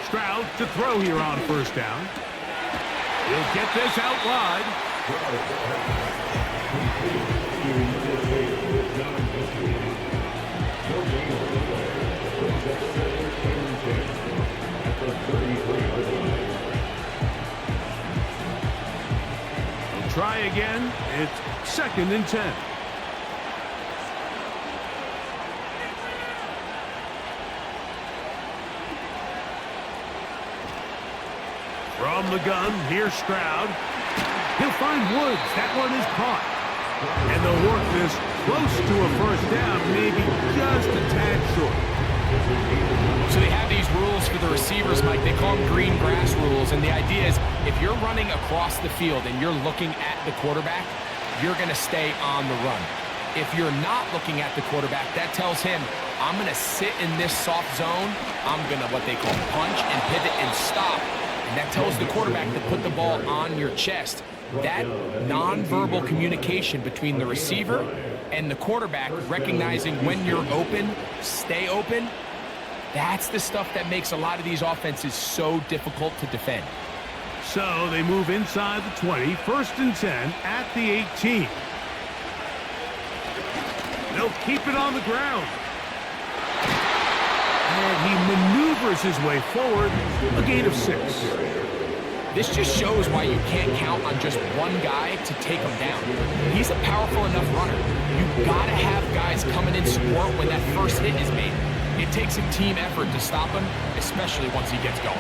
Stroud to throw here on first down. He'll get this out wide. We'll try again. It's second and 10. From the gun, here's Stroud. He'll find Woods. That one is caught. And they'll work this close to a first down, maybe just a tad short. So they have these rules for the receivers, Mike. They call them green grass rules. And the idea is if you're running across the field and you're looking at the quarterback, you're going to stay on the run. If you're not looking at the quarterback, that tells him, I'm going to sit in this soft zone. I'm going to what they call punch and pivot and stop. And that tells the quarterback to put the ball on your chest. That nonverbal communication between the receiver and the quarterback, recognizing when you're open, stay open, that's the stuff that makes a lot of these offenses so difficult to defend. So they move inside the 20, first and 10 at the 18. They'll keep it on the ground. And he maneuvers his way forward, a gain of 6. This just shows why you can't count on just one guy to take him down. He's a powerful enough runner. You've got to have guys coming in support when that first hit is made. It takes a team effort to stop him, especially once he gets going.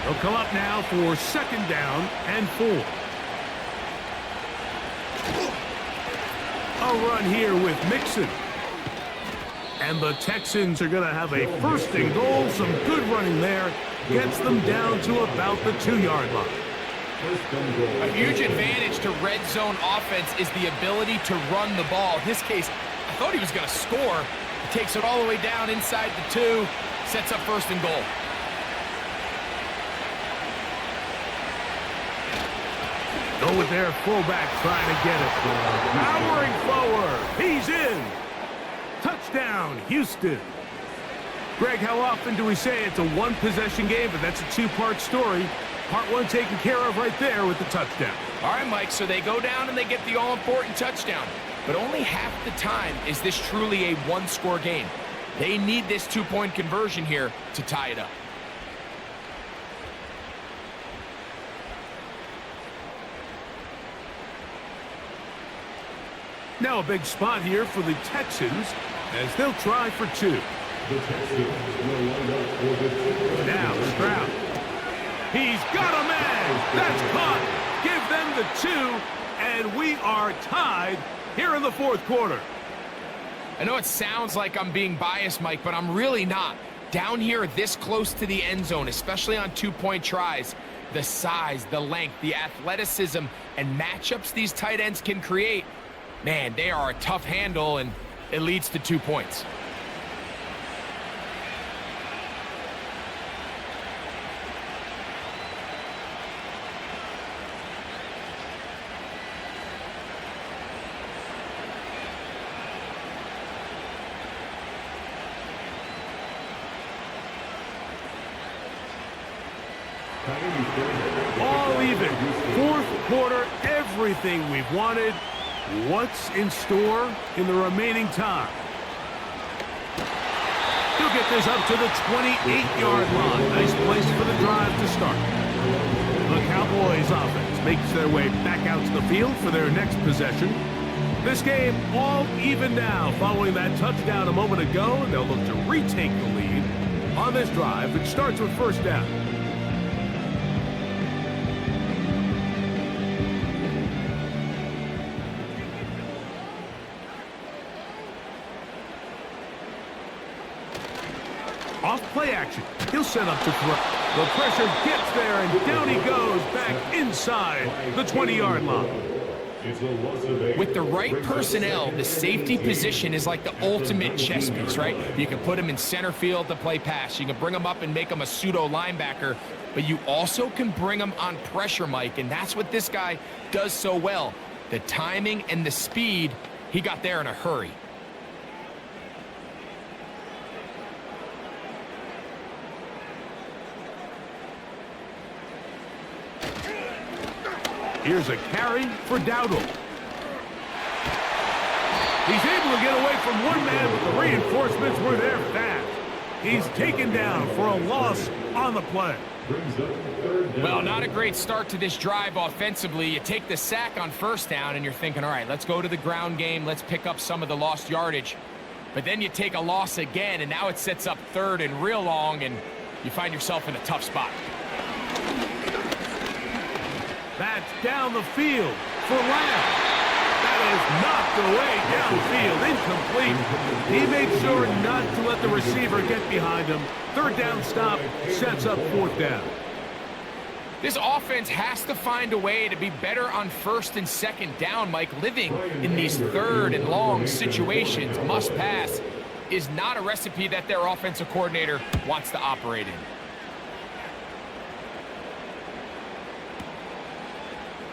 They'll come up now for second down and 4. A run here with Mixon. And the Texans are going to have a first and goal. Some good running there. Gets them down to about the 2-yard line. A huge advantage to red zone offense is the ability to run the ball. In this case, I thought he was going to score. He takes it all the way down inside the 2, sets up first and goal. Go with their fullback trying to get it. Powering forward. He's in. Touchdown, Houston. Greg, how often do we say it's a one-possession game, but that's a two-part story? Part one taken care of right there with the touchdown. All right, Mike, so they go down and they get the all-important touchdown. But only half the time is this truly a one-score game. They need this two-point conversion here to tie it up. Now a big spot here for the Texans as they'll try for 2. Now Stroud. He's got a man. That's caught. Give them the 2, and we are tied here in the fourth quarter. I know it sounds like I'm being biased, Mike, but I'm really not. Down here this close to the end zone, especially on two-point tries, the size, the length, the athleticism, and matchups these tight ends can create, man, they are a tough handle, and it leads to 2 points. All even. Fourth quarter, everything we've wanted. What's in store in the remaining time? He'll get this up to the 28-yard line. Nice place for the drive to start. The Cowboys offense makes their way back out to the field for their next possession. This game all even now following that touchdown a moment ago, and they'll look to retake the lead on this drive, which starts with first down. Off play action. He'll set up to throw. The pressure gets there, and down he goes back inside the 20-yard line. With the right personnel, the safety position is like the ultimate chess piece, right? You can put him in center field to play pass. You can bring him up and make him a pseudo linebacker, but you also can bring him on pressure, Mike, and that's what this guy does so well. The timing and the speed, he got there in a hurry. Here's a carry for Dowdle. He's able to get away from one man, but the reinforcements were there fast. He's taken down for a loss on the play. Well, not a great start to this drive offensively. You take the sack on first down, and you're thinking, all right, let's go to the ground game. Let's pick up some of the lost yardage. But then you take a loss again, and now it sets up third and real long, and you find yourself in a tough spot. That's down the field for Lamb. That is knocked away downfield, incomplete. He made sure not to let the receiver get behind him. Third down stop sets up fourth down. This offense has to find a way to be better on first and second down, Mike. Living in these third and long situations, must pass, is not a recipe that their offensive coordinator wants to operate in.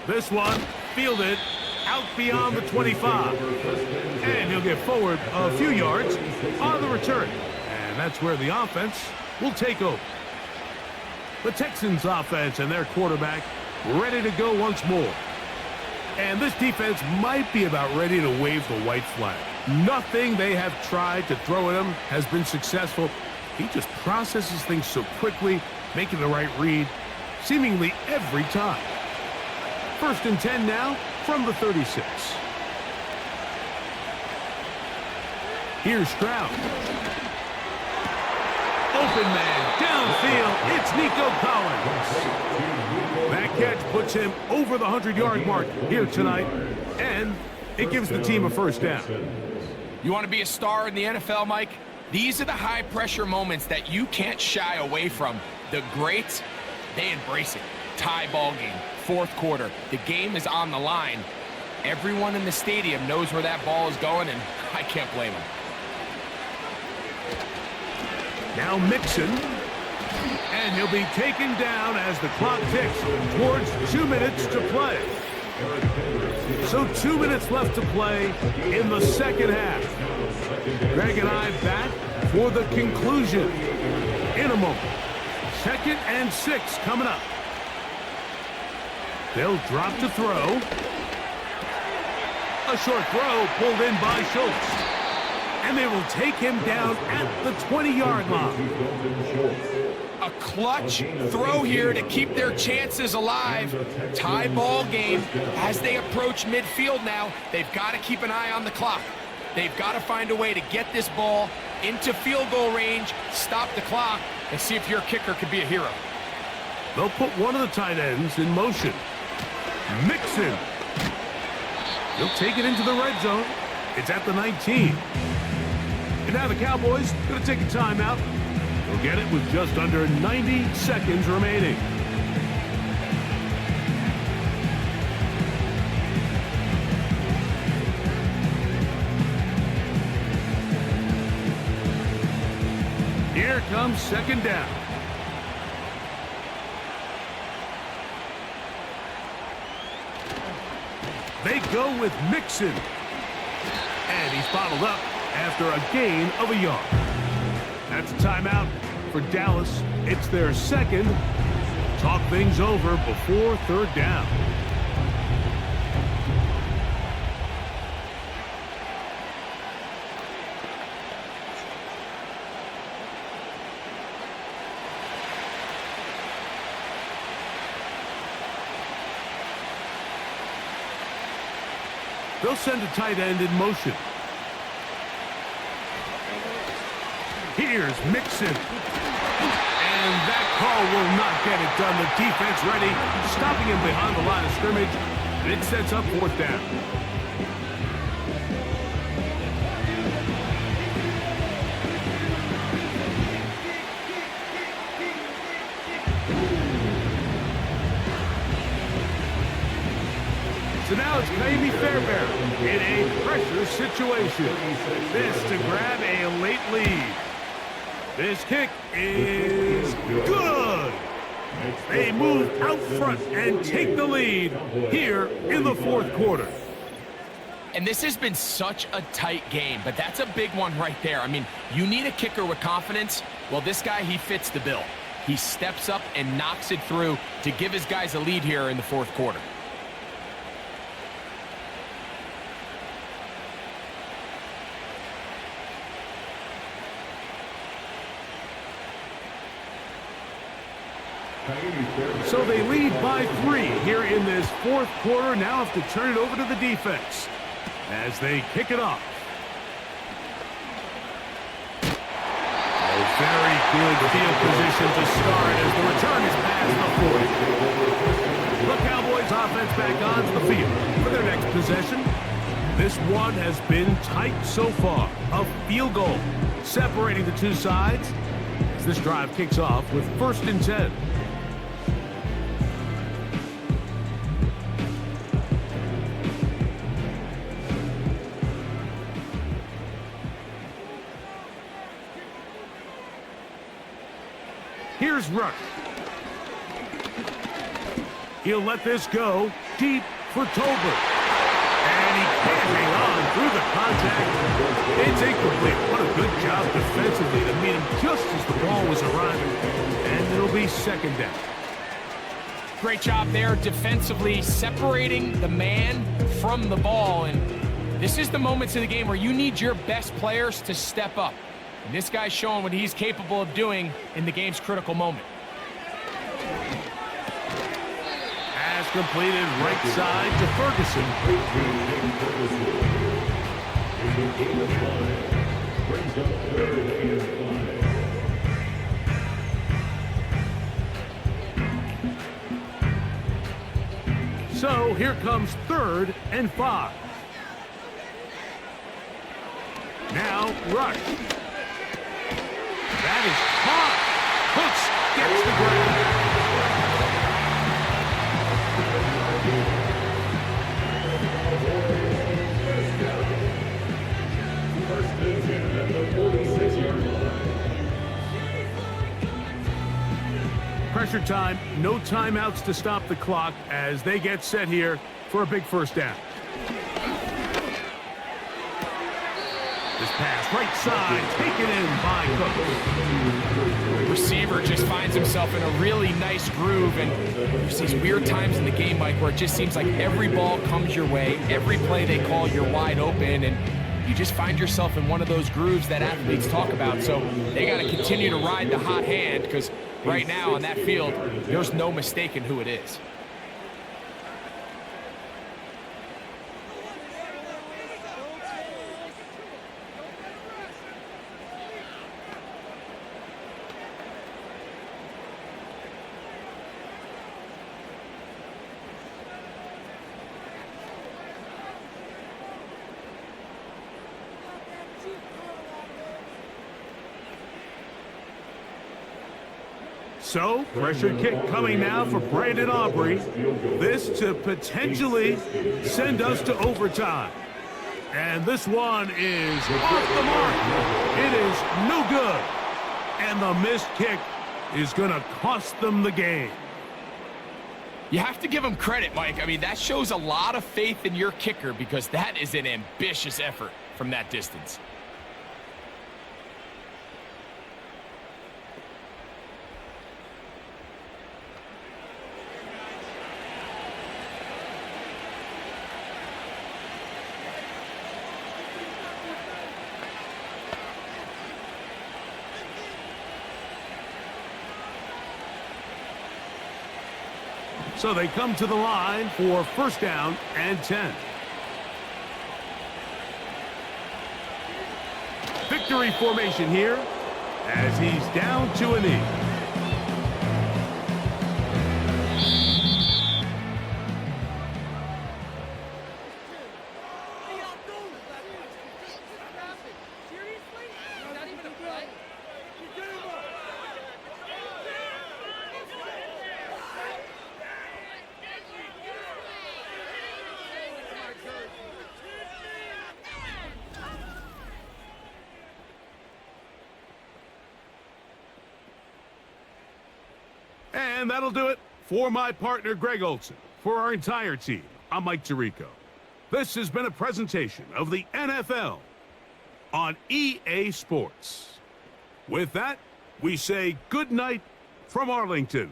This one fielded out beyond the 25. And he'll get forward a few yards on the return. And that's where the offense will take over. The Texans offense and their quarterback ready to go once more. And this defense might be about ready to wave the white flag. Nothing they have tried to throw at him has been successful. He just processes things so quickly, making the right read seemingly every time. First and 10 now from the 36. Here's Stroud. Open man, downfield, it's Nico Collins. That catch puts him over the 100-yard mark here tonight, and it gives the team a first down. You want to be a star in the NFL, Mike? These are the high-pressure moments that you can't shy away from. The greats, they embrace it. Tie ball game, fourth quarter. The game is on the line. Everyone in the stadium knows where that ball is going, and I can't blame them. Now Mixon, and he'll be taken down as the clock ticks towards 2 minutes to play. So 2 minutes left to play in the second half. Greg and I back for the conclusion in a moment. 2nd and 6 coming up. They'll drop to throw. A short throw pulled in by Schultz. And they will take him down at the 20-yard line. A clutch throw here to keep their chances alive. Tie ball game as they approach midfield now. They've got to keep an eye on the clock. They've got to find a way to get this ball into field goal range, stop the clock, and see if your kicker could be a hero. They'll put one of the tight ends in motion. Mixon. He'll take it into the red zone. It's at the 19. And now the Cowboys going to take a timeout. They'll get it with just under 90 seconds remaining. Here comes second down. They go with Mixon. And he's bottled up after a gain of a yard. That's a timeout for Dallas. It's their second. Talk things over before third down. They'll send a tight end in motion. Here's Mixon. And that call will not get it done. The defense ready, stopping him behind the line of scrimmage. And it sets up fourth down. Jamie Fairbairn in a pressure situation. This to grab a late lead. This kick is good. They move out front and take the lead here in the fourth quarter. And this has been such a tight game, but that's a big one right there. I mean, you need a kicker with confidence. Well, this guy, he fits the bill. He steps up and knocks it through to give his guys a lead here in the fourth quarter. So they lead by 3 here in this fourth quarter. Now have to turn it over to the defense as they kick it off. A very good field position to start as the return is past the 40. The Cowboys offense back onto the field for their next possession. This one has been tight so far. A field goal separating the two sides as this drive kicks off with 1st and 10. Here's Rush. He'll let this go deep for Tolbert. And he can't hang on through the contact. It's incomplete. What a good job defensively to meet him just as the ball was arriving. And it'll be 2nd down. Great job there defensively, separating the man from the ball. And this is the moments in the game where you need your best players to step up. And this guy's showing what he's capable of doing in the game's critical moment. Pass completed right side to Ferguson. So here comes 3rd and 5. Now Rush. That is caught. Hooks gets the grab. Pressure time, no timeouts to stop the clock as they get set here for a big 1st down. This pass right side, taken in by Cook. Receiver just finds himself in a really nice groove, and there's these weird times in the game, Mike, where it just seems like every ball comes your way, every play they call, you're wide open, and you just find yourself in one of those grooves that athletes talk about. So they got to continue to ride the hot hand, because right now on that field, there's no mistaking who it is. So, pressure kick coming now for Brandon Aubrey. This to potentially send us to overtime. And this one is off the mark. It is no good. And the missed kick is going to cost them the game. You have to give him credit, Mike. I mean, that shows a lot of faith in your kicker, because that is an ambitious effort from that distance. So they come to the line for 1st down and 10. Victory formation here as he's down to a knee. And that'll do it for my partner, Greg Olson. For our entire team, I'm Mike Tirico. This has been a presentation of the NFL on EA Sports. With that, we say good night from Arlington.